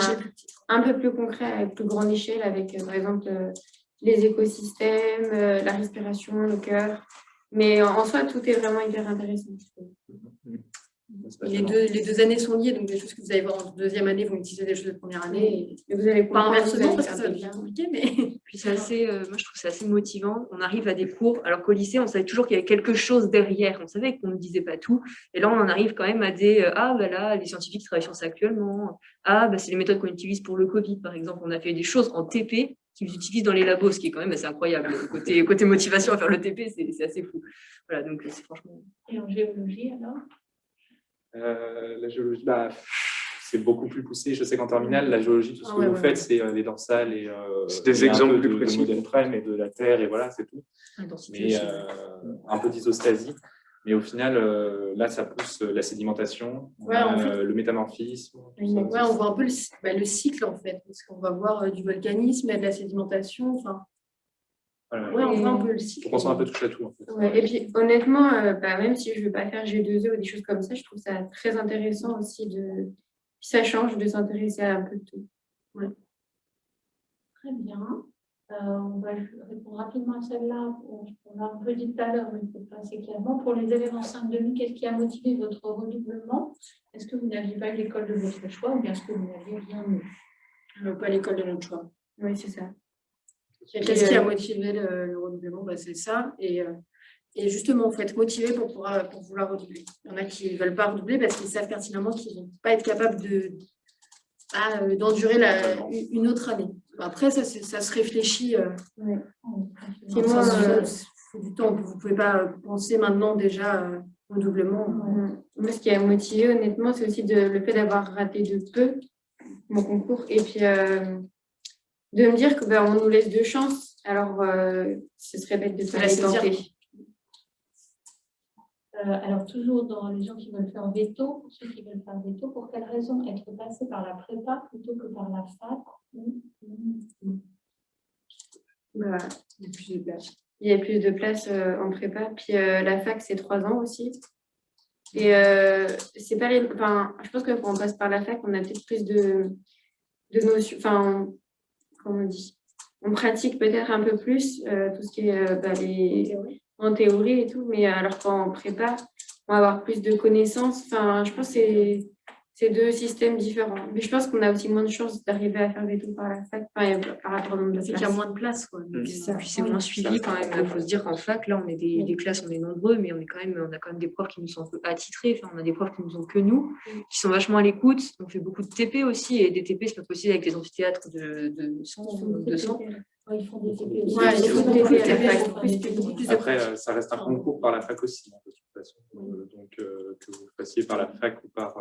C: un peu plus concret, à plus grande échelle, avec par exemple les écosystèmes, la respiration, le cœur. Mais en soi, tout est vraiment hyper intéressant.
D: Les deux années sont liées, donc des choses que vous allez voir en deuxième année vont utiliser des choses de première année.
C: Et vous allez
D: Pas
C: comprendre,
D: inversement,
C: vous
D: parce que
C: allez
D: ça
C: faire
D: devient
C: bien.
D: compliqué, mais
F: Puis c'est assez, moi je trouve c'est assez motivant. On arrive à des cours, alors qu'au lycée, on savait toujours qu'il y avait quelque chose derrière. On savait qu'on ne disait pas tout. Et là, on en arrive quand même à des là, les scientifiques travaillent sur ça actuellement. C'est les méthodes qu'on utilise pour le Covid, par exemple. On a fait des choses en TP qu'ils utilisent dans les labos, ce qui est quand même assez incroyable. Côté motivation à faire le TP, c'est assez fou. Voilà, donc c'est franchement.
A: Et en géologie, alors?
B: La géologie, c'est beaucoup plus poussé. Je sais qu'en terminale, la géologie, tout ce que vous faites, c'est les dorsales et
E: C'est des
B: et
E: exemples
B: un peu
E: plus
B: de
E: précis.
B: modèle Prem et de la Terre, et voilà, c'est tout. Mais un peu d'isostasie. Mais au final, là, ça pousse la sédimentation,
D: en fait,
B: le métamorphisme.
D: ouais, on voit un peu le cycle en fait, parce qu'on va voir du volcanisme, de la sédimentation, enfin,
B: Voilà.
D: ouais, on voit un peu le cycle.
B: Donc, on sent un peu touche à tout. En fait.
C: Ouais, et puis honnêtement, même si je ne veux pas faire G2E ou des choses comme ça, je trouve ça très intéressant aussi Puis ça change de s'intéresser à un peu de tout.
A: Très bien. On va répondre rapidement à celle-là. On l'a un peu dit tout à l'heure, mais peut-être pas assez clairement. Pour les élèves en 5 qu'est-ce qui a motivé votre redoublement? Est-ce que vous n'aviez pas l'école de votre choix ou bien est-ce que vous n'aviez rien eu?
D: Pas l'école de notre choix.
C: Oui, c'est ça.
D: Qu'est-ce qui a motivé le redoublement? C'est ça. Et justement, il faut être motivé pour vouloir redoubler. Il y en a qui ne veulent pas redoubler parce qu'ils savent pertinemment qu'ils ne vont pas être capables d'endurer une autre année. Après, ça se réfléchit.
C: Ouais.
D: Il faut du temps. Vous ne pouvez pas penser maintenant déjà au doublement.
C: Moi, ce qui a motivé, honnêtement, c'est aussi le fait d'avoir raté de peu mon concours. Et puis, de me dire qu'on nous laisse deux chances. Alors, ce serait bête de ne pas les tenter.
A: Alors, toujours dans les gens qui veulent faire veto, ceux qui veulent faire veto, pour quelle raison être passé par la prépa plutôt que par la fac?
C: Bah, il y a plus de place. Il y a plus de place en prépa. Puis la fac, c'est 3 ans aussi. Et c'est pas je pense que quand on passe par la fac, on a peut-être plus de notions. Enfin, comment on dit? On pratique peut-être un peu plus tout ce qui est en théorie et tout, mais alors qu'en prépa, on va avoir plus de connaissances. Enfin, je pense que c'est deux systèmes différents. Mais je pense qu'on a aussi moins de chances d'arriver à faire des tout par la fac, par rapport au nombre de
D: C'est qu'il y a moins de place. Quoi.
F: Puis c'est moins suivi quand même. Il faut se dire qu'en fac, là, on est des classes, on est nombreux, mais on a quand même des profs qui nous sont un peu attitrés. Enfin, on a des profs qui nous ont que nous, qui sont vachement à l'écoute. On fait beaucoup de TP aussi, et des TP, c'est pas possible avec les amphithéâtres de 100 ou 200.
A: Ils font des TP aussi.
C: Ouais, ils font des TP à la fac.
B: Après, ça reste un concours par la fac aussi, de toute façon. Donc, que vous fassiez par la fac ou par.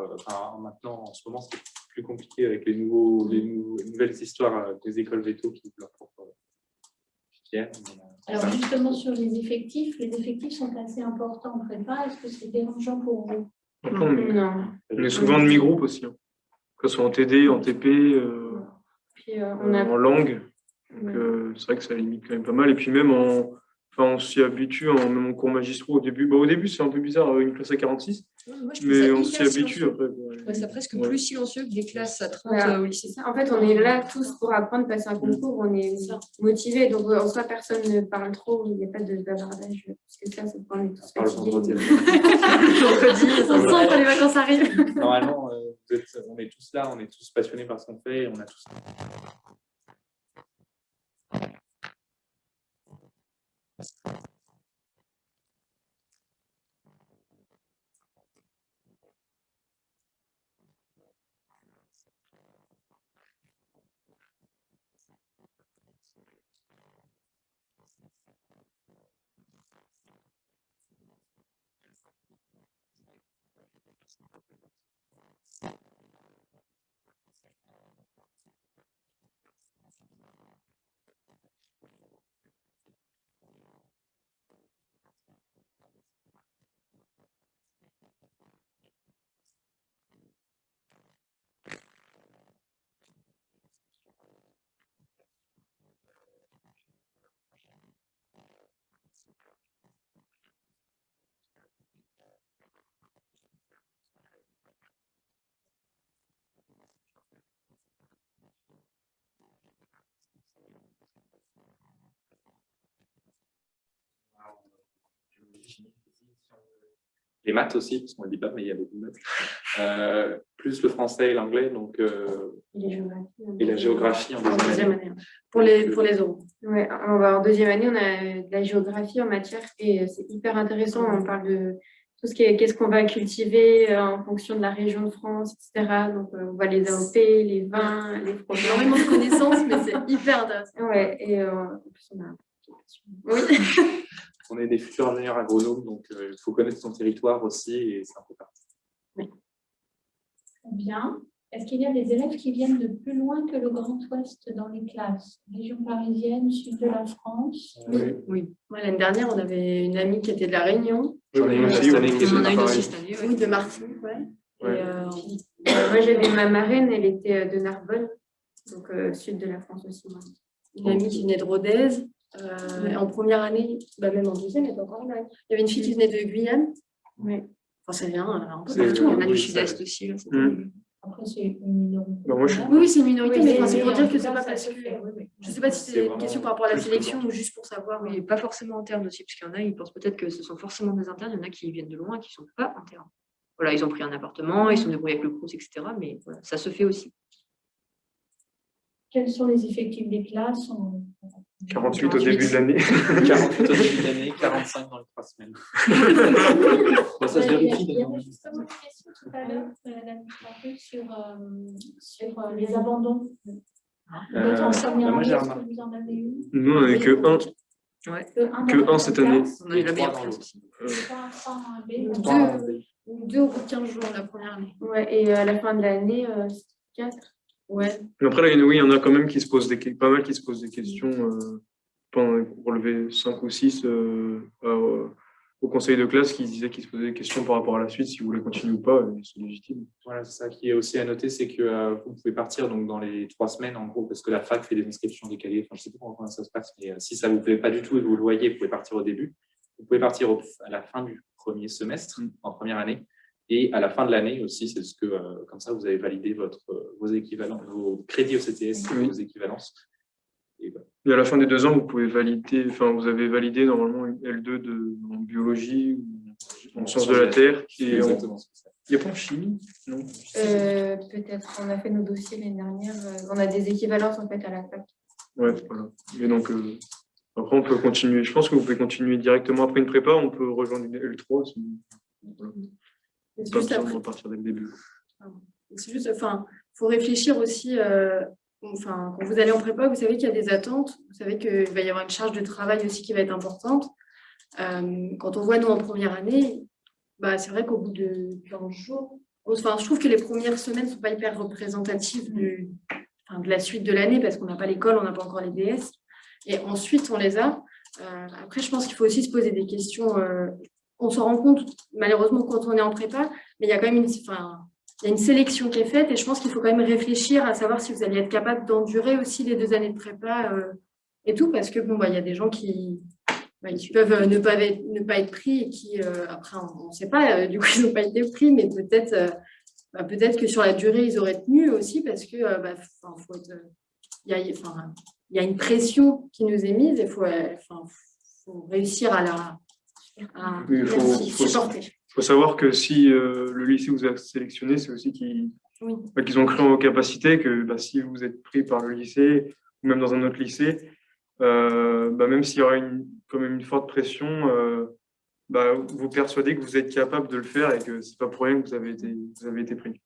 B: Maintenant, en ce moment, c'est plus compliqué avec les nouvelles histoires des écoles veto qui leur propre filière.
A: Alors, justement, sur les effectifs sont assez importants en prépa. Est-ce que c'est dérangeant pour vous?
C: Non.
E: On est souvent en demi-groupe aussi, que ce soit en TD, en TP,
C: Puis,
E: en langue. Donc, c'est vrai que ça limite quand même pas mal. Et puis même on s'y habitue, même en cours magistraux au début. Au début, c'est un peu bizarre, une classe à 46, mais on s'y habitue après.
F: C'est presque plus silencieux que des classes à 30
C: Voilà.
F: au lycée.
C: En fait, on est là tous pour apprendre, passer un concours, on est motivés. Donc, en soi, personne ne parle trop, il n'y a pas de bavardage. Parce que ça, c'est quand on est tous fatigués.
D: On sent quand les vacances arrivent.
B: Normalement, on est tous là, on est tous passionnés par ce qu'on fait, et on a tous Les maths aussi, parce qu'on ne le dit pas, mais il y a beaucoup de maths. Plus le français et l'anglais, donc, et la géographie en deuxième année.
D: Pour les oraux.
C: Ouais, en deuxième année, on a de la géographie en matière et c'est hyper intéressant. On parle de tout ce qui est qu'est-ce qu'on va cultiver en fonction de la région de France, etc. Donc, on voit les AOP, les vins, les fromages.
D: Énormément de connaissances, mais c'est hyper intéressant.
C: Ouais, et en plus, on a...
D: Oui.
B: On est des futurs ingénieurs agronomes, donc il faut connaître son territoire aussi, et c'est un peu parti.
A: Très bien. Est-ce qu'il y a des élèves qui viennent de plus loin que le Grand Ouest dans les classes? Région parisienne, sud de la France?
F: Oui.
D: Ouais, l'année dernière, on avait une amie qui était de La Réunion.
B: J'en ai une
E: aussi,
B: cette année qui est
F: On en
B: de
F: a une
B: Paris.
F: aussi cette année.
D: Oui, de Martinique, ouais.
E: Ouais.
D: Et,
C: moi, j'avais ma marraine, elle était de Narbonne, donc sud de la France aussi. Moi.
D: une amie qui venait de Rodez. Et en première année, même en deuxième, elle était encore là. Il y avait une fille qui venait de Guyane.
C: Ouais.
D: Enfin, ça vient un peu
B: C'est-
D: partout.
F: Il y en
D: Hein.
F: a du
B: Oui,
F: sud-est
B: ça-
F: aussi. Là,
A: Après, c'est une minorité.
E: Bah, moi, je suis-
D: Oui, c'est une minorité, mais enfin, c'est pour
A: en
D: dire
A: tout
D: que c'est
A: cas,
D: pas
A: ça
D: parce
A: se
D: que.
A: fait, oui.
D: Je ne sais pas si
B: C'est
D: c'est une
B: vraiment
D: question par rapport à la
B: plus
D: sélection
B: dedans.
D: ou juste pour savoir.
F: Oui, pas forcément interne aussi, parce qu'il y en a, ils pensent peut-être que ce sont forcément des internes, il y en a qui viennent de loin, qui ne sont pas internes. Voilà, ils ont pris un appartement, ils sont débrouillés avec le CROUS, etc. Mais voilà, ça se fait aussi.
A: Quels sont les effectifs des classes?
E: 48 au début de l'année.
B: 48 au début d'année, 45 dans les 3 semaines. Bon, ça se vérifie.
A: Il y avait justement une question tout à l'heure, l'administrateur, sur les abandons. D'autres en première
B: moi, j'ai
A: année, est-ce que
B: remarqué.
A: vous en avez une?
E: Nous, on n'avait que 1.
A: Que
E: un cette année.
F: On a eu la
B: Et
F: meilleure
B: 3 dans
F: classe
B: l'autre.
F: aussi.
A: Pas un B.
B: Trois en B.
D: Ou 2 au bout de 15 jours la première année.
C: Ouais, et à la fin de l'année, 4.
D: Ouais.
E: Mais après, là, il y en a quand même qui se posent pas mal qui se posent des questions pour lever 5 ou 6 au conseil de classe qui disaient qu'ils se posaient des questions par rapport à la suite, si vous voulez continuer ou pas, et c'est légitime.
B: Voilà, c'est ça qui est aussi à noter, c'est que vous pouvez partir donc, dans les 3 semaines, en gros, parce que la fac fait des inscriptions décalées. Enfin, je ne sais pas comment ça se passe, mais si ça ne vous plaît pas du tout et que vous le voyez, vous pouvez partir au début. Vous pouvez partir à la fin du premier semestre, en première année, et à la fin de l'année aussi, c'est ce que, comme ça, vous avez validé vos équivalents, vos crédits au CTS,
E: Oui.
B: vos équivalences. Et voilà.
E: Et à la fin des 2 ans, vous pouvez valider, vous avez validé normalement une L2 en biologie ou en sciences de la Terre. Et
B: Exactement ce que c'est.
E: il n'y a pas en chimie, non?
C: Peut-être, on a fait nos dossiers l'année dernière. On a des équivalences en fait à la fac.
E: Ouais, voilà. Et donc, après, on peut continuer. Je pense que vous pouvez continuer directement après une prépa. On peut rejoindre une L3. Voilà.
D: C'est
E: Pas
D: juste
E: besoin de
D: après.
E: repartir dès le début.
D: C'est juste, faut réfléchir aussi. Quand vous allez en prépa, vous savez qu'il y a des attentes. Vous savez qu'il va y avoir une charge de travail aussi qui va être importante. Quand on voit nous en première année, c'est vrai qu'au bout de 15 jours, je trouve que les premières semaines ne sont pas hyper représentatives de la suite de l'année parce qu'on n'a pas l'école, on n'a pas encore les DS. Et ensuite, on les a. Après, je pense qu'il faut aussi se poser des questions. On s'en rend compte, malheureusement, quand on est en prépa, mais il y a quand même une sélection qui est faite et je pense qu'il faut quand même réfléchir à savoir si vous allez être capable d'endurer aussi les 2 années de prépa et tout, parce que il y a des gens qui peuvent ne pas être pris et qui, après, on ne sait pas, du coup, ils n'ont pas été pris, mais peut-être que sur la durée, ils auraient tenu aussi, parce que il y a une pression qui nous est mise et il faut réussir à
E: Oui, il faut
D: supporter.
E: faut savoir que si le lycée vous a sélectionné, c'est aussi qu'ils ont cru en vos capacités, que si vous êtes pris par le lycée ou même dans un autre lycée, même s'il y aura quand même une forte pression, vous persuadez que vous êtes capable de le faire et que c'est pas pour rien que vous avez été pris.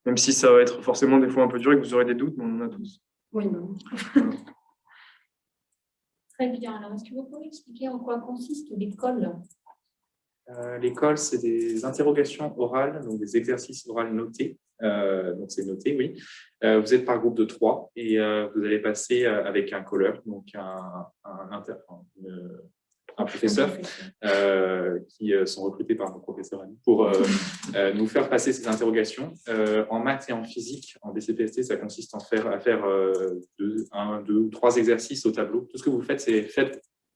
E: Même si ça va être forcément des fois un peu dur et que vous aurez des doutes, mais on en a tous.
D: Oui, non.
A: Très bien. Alors, est-ce que vous pouvez expliquer en quoi consiste l'école?
B: L'école, c'est des interrogations orales, donc des exercices oraux notés. Donc, c'est noté, oui. Vous êtes par groupe de 3 et vous allez passer avec un colleur, donc un professeur qui sont recrutés par nos professeurs pour nous faire passer ces interrogations. En maths et en physique, en BCPST, ça consiste à faire 2 ou 3 exercices au tableau. Tout ce que vous faites, c'est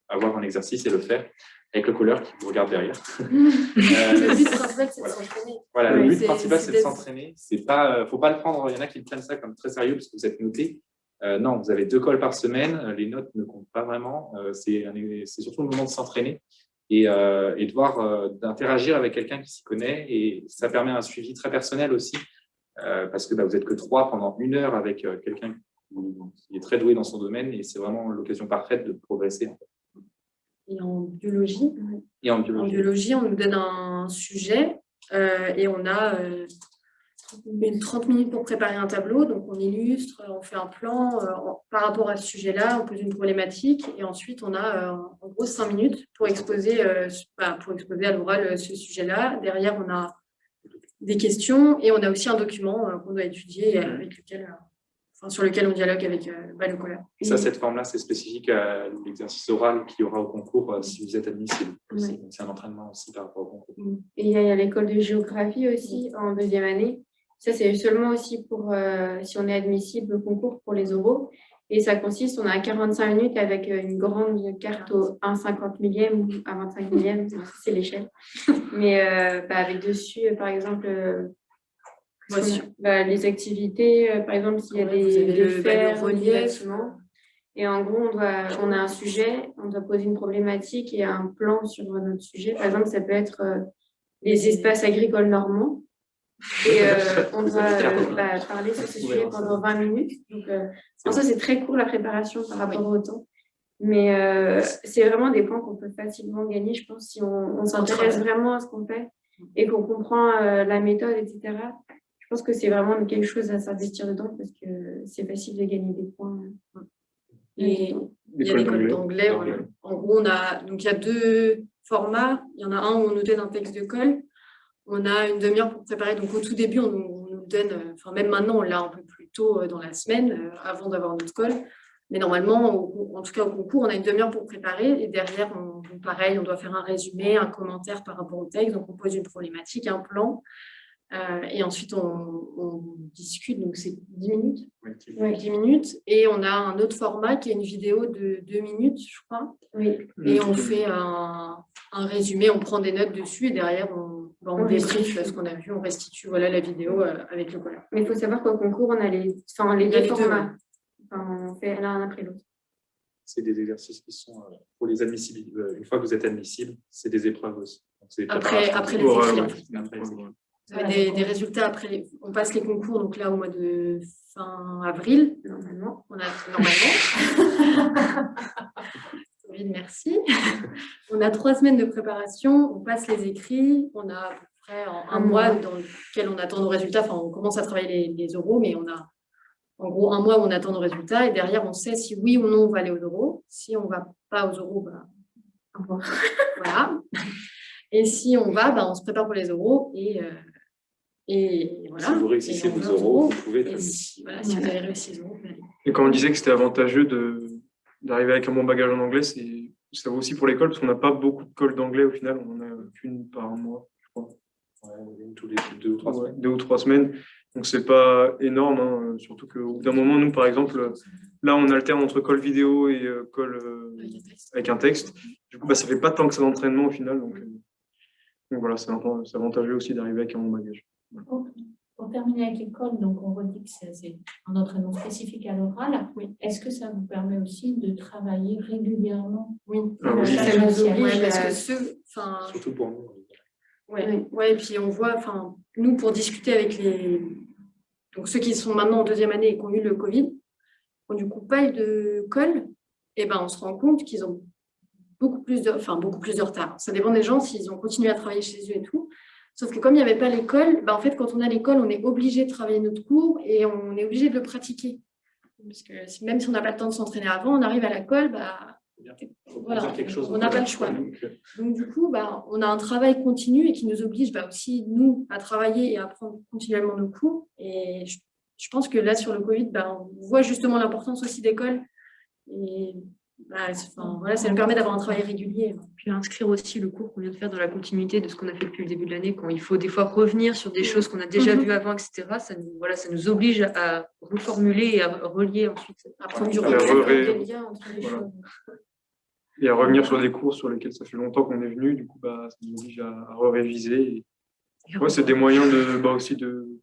B: avoir un exercice et le faire avec le colleur qui vous regarde derrière.
D: Le but principal, c'est de s'entraîner.
B: Voilà, le but principal, c'est de s'entraîner. Il ne faut pas le prendre, il y en a qui prennent ça comme très sérieux parce que vous êtes noté. Non, vous avez 2 cols par semaine, les notes ne comptent pas vraiment. C'est surtout le moment de s'entraîner et d'interagir avec quelqu'un qui s'y connaît. Et ça permet un suivi très personnel aussi parce que vous n'êtes que 3 pendant 1 heure avec quelqu'un qui est très doué dans son domaine et c'est vraiment l'occasion parfaite de progresser.
D: Et en biologie,
B: En
D: biologie, on nous donne un sujet et on a 30 minutes pour préparer un tableau. Donc, on illustre, on fait un plan par rapport à ce sujet-là, on pose une problématique et ensuite, on a en gros 5 minutes pour exposer à l'oral ce sujet-là. Derrière, on a des questions et on a aussi un document qu'on doit étudier avec sur lequel on dialogue avec le collègue.
B: Ça, cette forme-là, c'est spécifique à l'exercice oral qu'il y aura au concours si vous êtes admissible.
C: Oui.
B: C'est un entraînement aussi par rapport au concours.
C: Et il y a l'école de géographie aussi en 2e année. Ça, c'est seulement aussi pour si on est admissible au concours pour les oraux. Et ça consiste, on a 45 minutes avec une grande carte au 1,50 millième ou à 25 millième, c'est l'échelle. Mais avec dessus, par exemple, les activités, par exemple, s'il y a des fers, des bâtiments. Et en gros, on a un sujet, on doit poser une problématique et un plan sur notre sujet. Par exemple, ça peut être les espaces agricoles normands. Et on doit parler sur ce sujet pendant 20 minutes. Donc, ça, c'est très court la préparation par rapport au temps. Mais c'est vraiment des points qu'on peut facilement gagner, je pense, si on s'intéresse vraiment à ce qu'on fait et qu'on comprend la méthode, etc. Je pense que c'est vraiment quelque chose à s'investir dedans parce que c'est facile de gagner des points.
D: Et il y a l'école d'anglais. Voilà. En gros, il y a 2 formats. Il y en a un où on nous donne un texte de colle. On a une demi-heure pour préparer. Donc, au tout début, on nous donne, même maintenant, on l'a un peu plus tôt dans la semaine, avant d'avoir notre colle. Mais normalement, en tout cas au concours, on a une demi-heure pour préparer. Et derrière, pareil, on doit faire un résumé, un commentaire par rapport au texte. Donc, on pose une problématique, un plan. Et ensuite, on discute. Donc, c'est 10 minutes.
C: Oui.
D: 10 minutes. Et on a un autre format qui est une vidéo de 2 minutes, je crois.
C: Oui.
D: Et on fait un résumé, on prend des notes dessus et derrière, on débriefe ce qu'on a vu, on restitue la vidéo avec le collègue.
C: Mais il faut savoir qu'au concours, on a les 2 formats. On fait l'un après l'autre.
B: C'est des exercices qui sont pour les admissibles. Une fois que vous êtes admissible, c'est des épreuves aussi. Donc,
D: après les écrits. Vous avez des résultats après. On passe les concours, donc là, au mois de fin avril, normalement. Covid, merci. On a 3 semaines de préparation, on passe les écrits, on a à peu près un mois dans lequel on attend nos résultats. Enfin, on commence à travailler les oraux, mais on a en gros 1 mois où on attend nos résultats et derrière, on sait si oui ou non on va aller aux oraux. Si on ne va pas aux oraux, voilà. Et si on va, on se prépare pour les oraux et voilà.
B: Si vous réussissez vos oraux, vous pouvez être
D: admissible. Si vous avez réussi les oraux.
E: Et quand on disait que c'était avantageux d'arriver avec un bon bagage en anglais, ça vaut aussi pour l'école parce qu'on n'a pas beaucoup de cols d'anglais au final, on en a qu'une par mois, je crois.
B: Ouais, tous les 2 ou 3 semaines.
E: 2 ou 3 semaines. Donc c'est pas énorme, surtout qu'au bout d'un moment, nous par exemple, là on alterne entre colle vidéo et colle avec un texte. Du coup, ça fait pas tant que ça d'entraînement au final. Donc voilà, c'est avantageux aussi d'arriver avec un bon bagage.
A: Okay. Pour terminer avec l'école, donc on redit que c'est un entraînement spécifique à l'oral.
D: Oui.
A: Est-ce que ça vous permet aussi de travailler régulièrement?
D: Oui.
C: Ça nous oblige
D: parce que
B: surtout pour nous.
D: Ouais, et puis on voit, nous pour discuter avec donc ceux qui sont maintenant en 2e année et qui ont eu le Covid, qui ont du coup pas eu de colle, et on se rend compte qu'ils ont beaucoup plus de retard. Ça dépend des gens s'ils ont continué à travailler chez eux et tout. Sauf que comme il n'y avait pas l'école, en fait, quand on a l'école, on est obligé de travailler notre cours et on est obligé de le pratiquer. Parce que même si on n'a pas le temps de s'entraîner avant, on arrive à l'école, voilà, on n'a pas le choix. Donc, du coup, on a un travail continu et qui nous oblige aussi, nous, à travailler et à prendre continuellement nos cours. Et je pense que là, sur le Covid, on voit justement l'importance aussi d'école. Et ça nous permet d'avoir un travail régulier.
F: Puis inscrire aussi le cours qu'on vient de faire dans la continuité de ce qu'on a fait depuis le début de l'année, quand il faut des fois revenir sur des choses qu'on a déjà vues avant, etc. Ça nous oblige à reformuler et à relier ensuite.
D: À prendre du recul, des liens entre les choses.
E: Et à revenir sur des cours sur lesquels ça fait longtemps qu'on est venu, du coup, ça nous oblige à réviser. C'est des moyens aussi de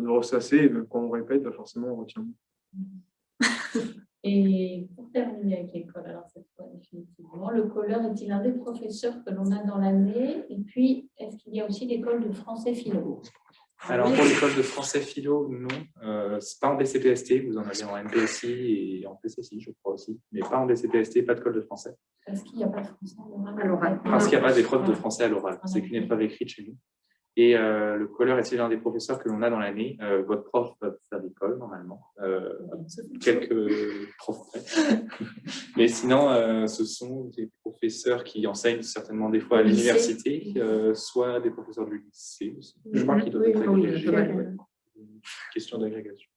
E: ressasser. Quand on répète, forcément, on retient.
A: Et pour terminer avec l'école, alors cette fois définitivement, le colleur est-il un des professeurs que l'on a dans l'année? Et puis, est-ce qu'il y a aussi l'école de français philo?
B: Alors pour l'école de français philo, non. C'est pas en BCPST, vous en avez en MPSI et en PCSI, je crois aussi, mais pas en BCPST, pas de colle de français.
A: Parce qu'il n'y a pas de français à l'oral.
B: Parce qu'il n'y a pas d'épreuve de français à l'oral. C'est qu'une épreuve écrite chez nous. Et le colleur est-il un des professeurs que l'on a dans l'année. Votre prof va faire l'école, normalement. Quelques profs près. Mais sinon, ce sont des professeurs qui enseignent certainement des fois à l'université, soit des professeurs du lycée aussi. Je crois qu'ils doivent être agrégés. Question d'agrégation.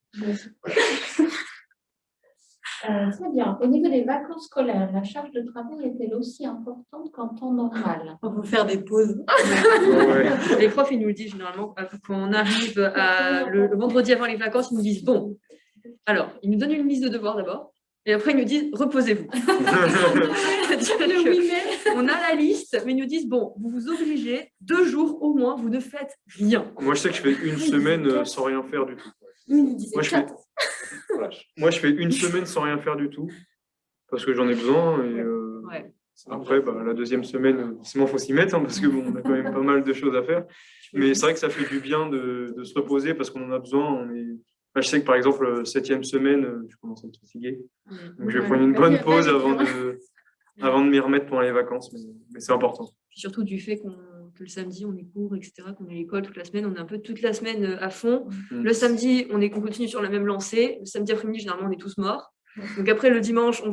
A: Très bien. Au niveau des vacances scolaires, la charge de travail est-elle aussi importante qu'en temps normal?
D: On peut faire des pauses.
E: Ouais.
F: Les profs, ils nous le disent généralement, quand on arrive le vendredi avant les vacances, ils nous disent, bon, alors, ils nous donnent une liste de devoirs d'abord, et après, ils nous disent, reposez-vous. On a la liste, mais ils nous disent, bon, vous vous obligez, 2 jours au moins, vous ne faites rien.
E: Moi, je sais que je fais une semaine sans rien faire du tout. Moi, je fais une semaine sans rien faire du tout, parce que j'en ai besoin. Et, après, la deuxième semaine, il faut s'y mettre, parce que on a quand même pas mal de choses à faire. Mais c'est vrai que ça fait du bien de se reposer, parce qu'on en a besoin. Je sais que par exemple, 7e semaine, je commence à être fatigué. Donc je vais prendre une bonne pause avant de m'y remettre pendant les vacances. Mais c'est important.
F: Puis surtout du fait que le samedi, on est court, etc., qu'on est à l'école toute la semaine, on est un peu toute la semaine à fond. Le samedi, on continue sur la même lancée. Le samedi après-midi, généralement, on est tous morts. Donc après, le dimanche, on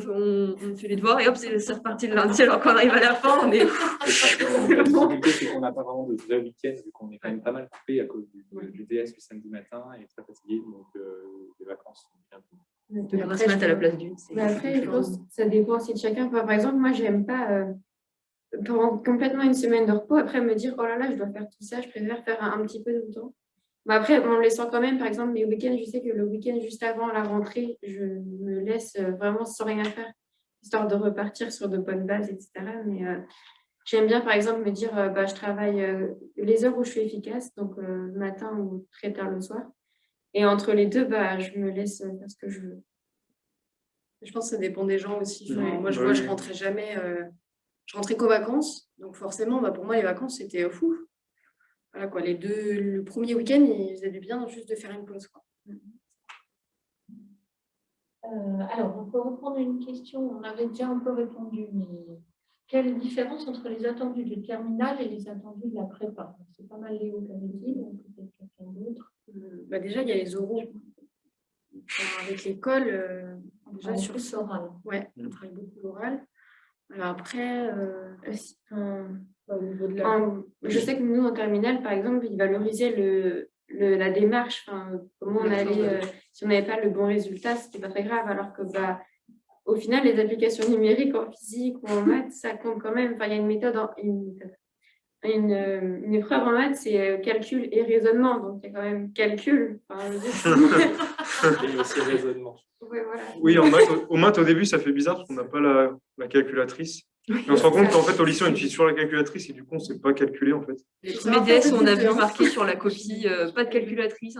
F: fait les devoirs et hop, c'est reparti le lundi. Alors qu'on arrive à la fin, on est...
B: La difficulté, c'est qu'on n'a pas vraiment de vrai week-end, vu qu'on est quand même pas mal coupé à cause du DS le samedi matin et très fatigué. Donc les vacances sont bien plus.
F: De grasse mat à la place d'une.
C: Après, je pense que ça dépend aussi de chacun. Par exemple, moi, j'aime pas prendre complètement une semaine de repos, après me dire, oh là là, je dois faire tout ça, je préfère faire un petit peu tout le temps. Mais après, en me laissant quand même, par exemple, les week-ends, je sais que le week-end juste avant la rentrée, je me laisse vraiment sans rien faire, histoire de repartir sur de bonnes bases, etc. Mais j'aime bien, par exemple, me dire, je travaille les heures où je suis efficace, donc le matin ou très tard le soir. Et entre les deux, je me laisse faire ce que je veux.
D: Je pense que ça dépend des gens aussi. Moi, je rentrais jamais... Je rentrais qu'aux vacances, donc forcément, pour moi, les vacances, c'était fou. Voilà, quoi. Le premier week-end, il faisait du bien juste de faire une pause. Quoi.
A: Alors, on peut reprendre une question, on avait déjà un peu répondu, mais quelle différence entre les attendus de terminale et les attendus de la prépa? C'est pas mal Léo qui avait dit, donc peut-être quelqu'un d'autre.
D: Déjà, il y a les oraux. Avec l'école, déjà sur
A: l'oral.
D: Ouais, on travaille beaucoup l'oral. Alors après, au niveau de
C: je sais que nous, en terminale, par exemple, ils valorisaient la démarche, comment on allait, si on n'avait pas le bon résultat, c'était pas très grave, alors que au final, les applications numériques en physique ou en maths, ça compte quand même. Il y a une méthode, une épreuve en maths, c'est calcul et raisonnement, donc il y a quand même calcul.
B: Et aussi raisonnement.
C: Ouais, voilà.
E: Oui, au maths, au début, ça fait bizarre parce qu'on n'a pas la calculatrice. Et on se rend compte qu'en fait, au lycée, on utilise sur la calculatrice et du coup, on ne sait pas calculer en fait.
F: Les premiers DS, on a vu marqué sur la copie pas de calculatrice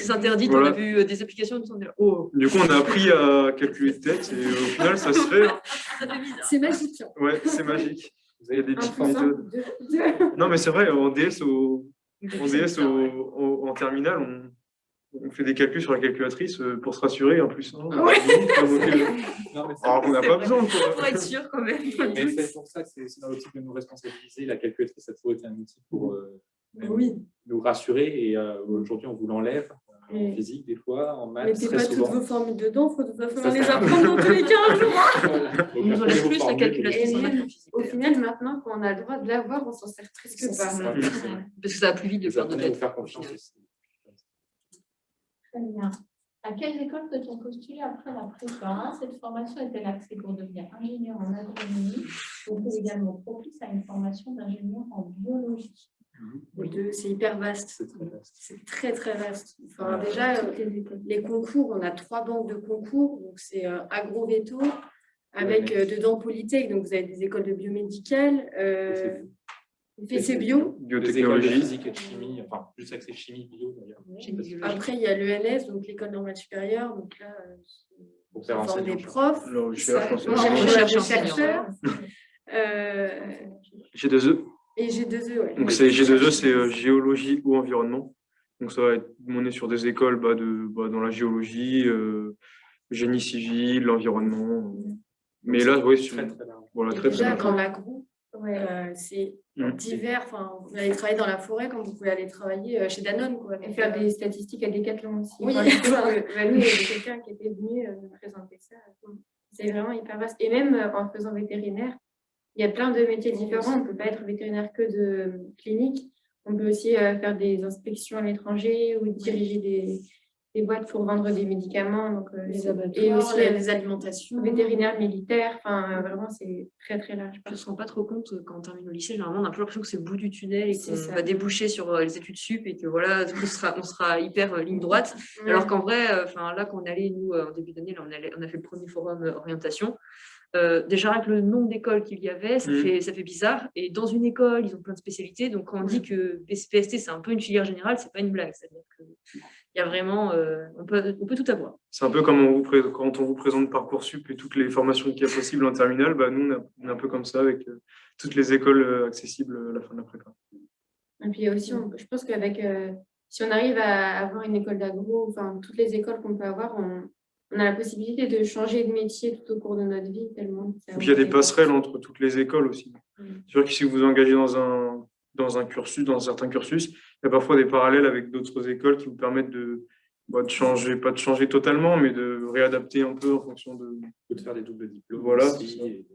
F: interdite, voilà. On a vu des applications qui sont là. Oh.
E: Du coup, on a appris à calculer de tête et au final, ça se fait.
D: C'est magique.
E: Ouais, c'est magique. Il y a des petites méthodes. Non, mais c'est vrai, en DS, en terminale, on fait des calculs sur la calculatrice pour se rassurer en plus. Hein.
D: Ouais.
B: Non, mais
E: Alors, on n'a pas besoin.
F: Pour être sûr quand même.
B: mais c'est pour ça que c'est dans l'optique de nous responsabiliser. La calculatrice, ça a toujours été un outil pour
D: Oui.
B: nous rassurer. Et aujourd'hui, on vous l'enlève en
C: Oui.
B: physique, des fois, en maths,
D: Mettez
B: très
D: pas
B: souvent.
D: toutes vos formules dedans, il va falloir
B: Ça
D: les
B: sert à
D: apprendre dans tous les cas un jour.
B: Voilà. Donc,
F: Il nous
B: apprenez
F: enlève
B: vos
F: plus la
B: formules.
F: calculatrice
C: Et
F: en
C: même,
F: maths physique.
C: Au final, maintenant, quand on a le droit de l'avoir, on s'en sert presque pas.
B: Ça, c'est vrai.
F: Parce que ça va plus vite de
B: Vous
F: faire de
B: apprenez à vous
F: tête.
B: faire confiance aussi.
A: Très bien. À quelle école peut-on postuler après la prépa? Cette formation est-elle axée pour devenir ingénieur en agronomie ou peut également propice à une formation d'ingénieur en biologie?
D: Les deux, c'est hyper vaste.
B: C'est très vaste.
D: C'est très, très vaste. Enfin, déjà, les concours, on a 3 banques de concours. Donc, c'est agro-véto avec dedans Polytech. Donc, vous avez des écoles de biomédicales, PC Bio.
B: Des écoles de
E: Biotechnologie.
B: physique et de chimie, enfin, plus axé chimie, bio d'ailleurs.
D: Après, il y a l'ENS, donc l'école normale supérieure. Donc là,
B: Pour
D: on
B: faire
D: forme des
B: enseignant.
D: profs.
E: Le recherche,
D: On
E: enseignement.
D: cherche des
F: enseignant.
D: chercheurs.
E: G2E.
D: Et G2E, ouais.
E: Donc c'est G2E, c'est géologie ou environnement. Donc ça va être mené sur des écoles dans la géologie, génie civil, l'environnement. Mais là, oui,
B: Très, très large.
E: voilà,
D: Et
E: très très
D: déjà,
E: large.
D: dans l'agro, c'est divers. Enfin, vous allez travailler dans la forêt quand vous pouvez aller travailler chez Danone. Quoi.
C: Et faire des statistiques à Decathlon aussi.
D: Oui.
C: Enfin, je trouve que, nous, il y avait quelqu'un qui était venu nous présenter ça. C'est vraiment hyper vaste. Et même en faisant vétérinaire, il y a plein de métiers différents. On ne peut pas être vétérinaire que de clinique. On peut aussi faire des inspections à l'étranger ou diriger des boîtes pour vendre des médicaments. Donc,
D: Les
C: et
D: abattoirs,
C: aussi
D: les alimentations.
C: vétérinaire militaire. Enfin, vraiment, c'est très, très large.
F: Je ne me rends pas trop compte quand on termine au lycée. Généralement, on a plus l'impression que c'est le bout du tunnel et
C: C'est
F: qu'on
C: ça.
F: va déboucher sur les études sup et que voilà, on sera hyper ligne droite. Alors qu'en vrai, là, quand on est allé, nous, en début d'année, là, on a fait le premier forum orientation. Déjà, avec le nombre d'écoles qu'il y avait, ça fait bizarre. Et dans une école, ils ont plein de spécialités. Donc, quand on dit que BCPST, c'est un peu une filière générale, c'est pas une blague. C'est-à-dire qu'il y a vraiment, on peut tout avoir.
E: C'est un peu comme quand on vous présente Parcoursup et toutes les formations qu'il y a possibles en terminale, nous, on est un peu comme ça avec toutes les écoles accessibles à la fin de la prépa.
C: Et puis aussi, je pense qu'avec, si on arrive à avoir une école d'agro, enfin, toutes les écoles qu'on peut avoir, on a la possibilité de changer de métier tout au cours de notre vie, tellement.
E: Et puis il y a des passerelles entre toutes les écoles aussi. C'est sûr que si vous vous engagez dans un cursus, dans un certain cursus, il y a parfois des parallèles avec d'autres écoles qui vous permettent de changer, pas de changer totalement, mais de réadapter un peu en fonction de.
B: Ou de faire des doubles diplômes.
E: Voilà,
B: aussi,
E: c'est ça.
B: et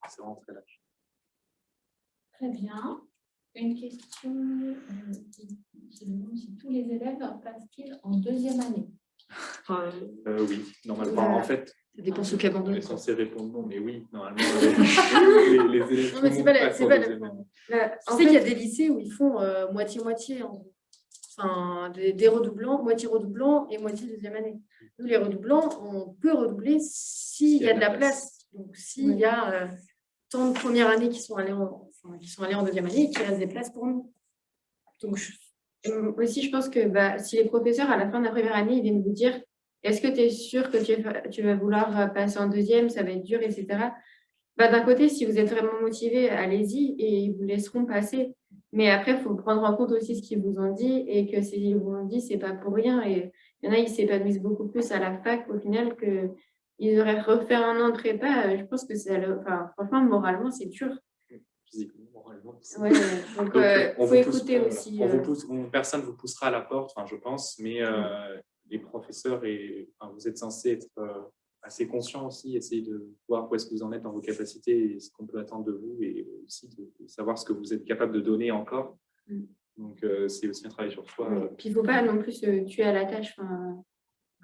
B: c'est vraiment très large.
A: Très bien. Une question qui demande si tous les élèves passent-ils en deuxième année?
B: Oui, normalement, en fait,
F: Ça dépend ceux qui
B: on
F: abandonnent.
B: est censé répondre non, mais oui, normalement, les élèves.
D: Non, mais c'est pas la- c'est pas la-
B: deuxième année.
D: Tu sais qu'il y a des lycées où ils font moitié-moitié, en gros. Enfin, des redoublants, moitié redoublants et moitié deuxième année. Nous, les redoublants, on peut redoubler s'il y a de la place. Donc, s'il y a tant de premières années qui sont allées en deuxième année et qu'il reste des places pour nous. Donc,
C: Aussi, je pense que si les professeurs, à la fin de la première année, ils viennent vous dire est-ce que tu es sûr que tu vas vouloir passer en deuxième, ça va être dur, etc. D'un côté, si vous êtes vraiment motivé, allez-y et ils vous laisseront passer. Mais après, il faut prendre en compte aussi ce qu'ils vous ont dit et que s'ils vous ont dit, c'est pas pour rien. Et il y en a, ils s'épanouissent beaucoup plus à la fac au final qu'ils auraient refait un an de prépa. Je pense que franchement, moralement, c'est dur.
B: Physiquement, moralement.
C: Ouais, donc,
B: on
C: faut
B: vous pousse,
C: écouter aussi.
B: personne ne vous poussera à la porte, je pense, mais les professeurs, vous êtes censés être assez conscients aussi, essayer de voir où est-ce que vous en êtes dans vos capacités et ce qu'on peut attendre de vous, et aussi de savoir ce que vous êtes capable de donner encore. Donc, c'est aussi un travail sur soi.
C: Puis, il ne faut pas non plus se tuer à la tâche.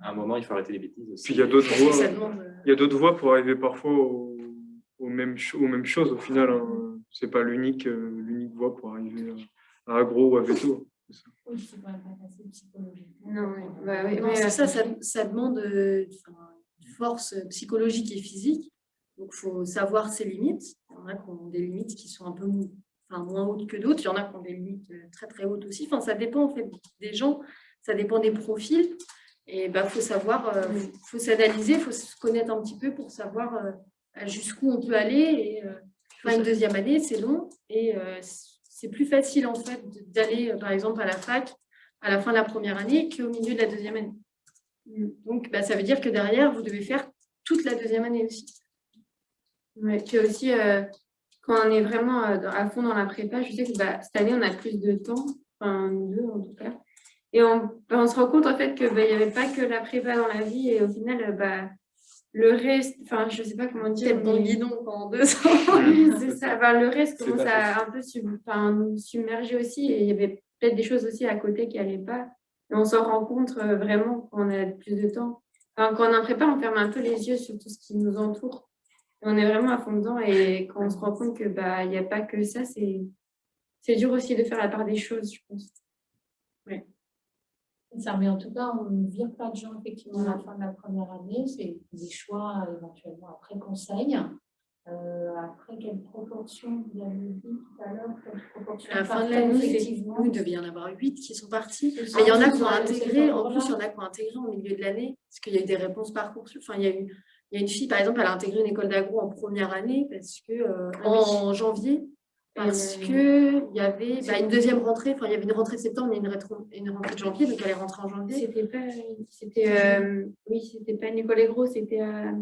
B: À un moment, il faut arrêter les bêtises aussi.
E: Puis il y a d'autres
D: parce que ça
E: voies.
D: demande,
E: Il y a d'autres voies pour arriver parfois aux mêmes choses au final. Hein. C'est pas l'unique voie pour arriver à agro ou à veto.
A: Oui, c'est pas facile psychologiquement.
C: Non,
D: non, c'est ça demande une force psychologique et physique. Donc, il faut savoir ses limites. Il y en a qui ont des limites qui sont un peu moins hautes que d'autres. Il y en a qui ont des limites très, très hautes aussi. Ça dépend en fait des gens. Ça dépend des profils. Et faut savoir, faut s'analyser, il faut se connaître un petit peu pour savoir jusqu'où on peut aller. Et une deuxième année, c'est long. Et c'est plus facile en fait d'aller, par exemple, à la fac à la fin de la première année qu'au milieu de la deuxième année. Donc, ça veut dire que derrière, vous devez faire toute la deuxième année aussi.
C: Ouais, puis aussi, quand on est vraiment à fond dans la prépa, je sais que cette année, on a plus de temps, enfin, nous deux en tout cas. Et on se rend compte en fait qu'il n'y avait pas que la prépa dans la vie et au final, le reste, enfin, je ne sais pas comment dire.
D: Peut-être bon guidon pendant 2 ans.
C: C'est ça, le reste commence à un peu nous submerger aussi et il y avait peut-être des choses aussi à côté qui n'allaient pas. Et on s'en rend compte vraiment quand on a plus de temps. Enfin, quand on est en prépa, on ferme un peu les yeux sur tout ce qui nous entoure. Et on est vraiment à fond dedans et quand on se rend compte que il n'y a pas que ça, c'est dur aussi de faire la part des choses, je pense.
A: Ouais. Ça, mais en tout cas, on ne vire pas de gens effectivement à la fin de la première année. C'est des choix éventuellement après conseil. Après, quelle proportion vous avez dit tout à l'heure?
D: À la fin de l'année, effectivement, il devait y en avoir 8 qui sont partis. Mais il y en a qui ont intégré, en plus, il y en a qui ont intégré au milieu de l'année, parce qu'il y a eu des réponses Parcoursup. Enfin, il y a une fille, par exemple, elle a intégré une école d'agro en première année parce que en janvier, parce qu'il y avait une deuxième rentrée, enfin, il y avait une rentrée de septembre et une rentrée de janvier, donc elle est rentrée en janvier.
C: C'était pas une école agro, c'était à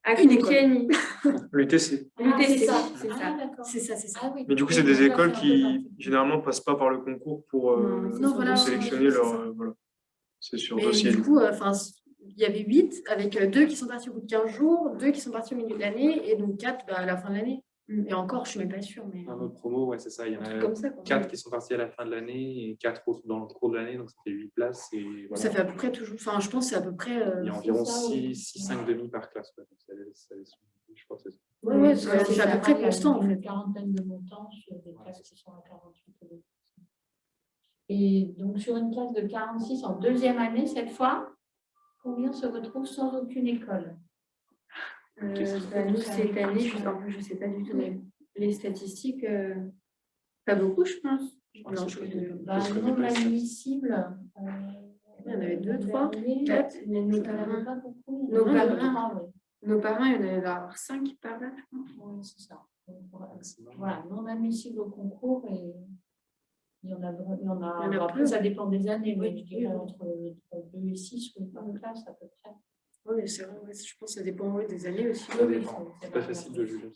D: Une école.
E: L'UTC.
C: L'UTC,
D: c'est ça.
A: Ah, oui.
E: Mais du coup, c'est des écoles qui généralement passent pas par le concours pour sélectionner leur. Voilà. C'est sur
D: mais
E: dossier.
D: Du coup, il y avait 8 avec 2 qui sont partis au bout de 15 jours, 2 qui sont partis au milieu de l'année et donc 4 à la fin de l'année. Et encore, je ne suis même pas sûre. Mais...
B: Dans notre promo, ouais, c'est ça. Il y en a
D: comme ça,
B: 4 qui sont partis à la fin de l'année et 4 autres dans le cours de l'année, donc ça fait 8 places. Et voilà.
D: Ça fait à peu près toujours. Enfin, je pense que c'est à peu près.
B: Il y a environ 6-5 demi par classe. Ouais, donc je crois que c'est ça.
D: Oui, c'est à peu près constant.
A: Une quarantaine de montants sur des classes qui sont à 48. Et donc, sur une classe de 46 en deuxième année, cette fois, combien se retrouvent sans aucune école?
C: Nous, cette année, je ne sais pas du tout les statistiques. Pas beaucoup, je pense.
A: Non, le nombre admissible.
C: Il y en avait 2, 3, 4. Nos parents, il y en avait 5 par là, je pense.
A: Oui, c'est ça. Voilà, non admissible au concours et il y en a après, ça dépend des années, mais je dirais entre 2 et 6 par classe à peu près.
D: Oui, c'est vrai, je pense que ça dépend des années aussi.
B: Ça dépend, c'est pas facile de juger.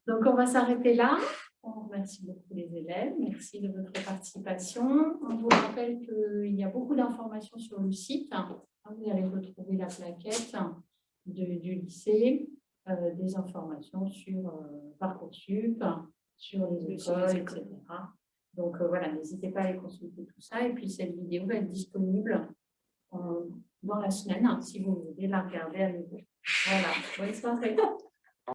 A: Donc, on va s'arrêter là. On remercie beaucoup les élèves. Merci de votre participation. On vous rappelle qu'il y a beaucoup d'informations sur le site. Vous allez retrouver la plaquette du lycée, des informations sur Parcoursup, sur les écoles, etc. Donc, voilà, n'hésitez pas à aller consulter tout ça. Et puis, cette vidéo va être disponible dans la semaine, si vous voulez la regarder à nouveau. Voilà, bonne soirée.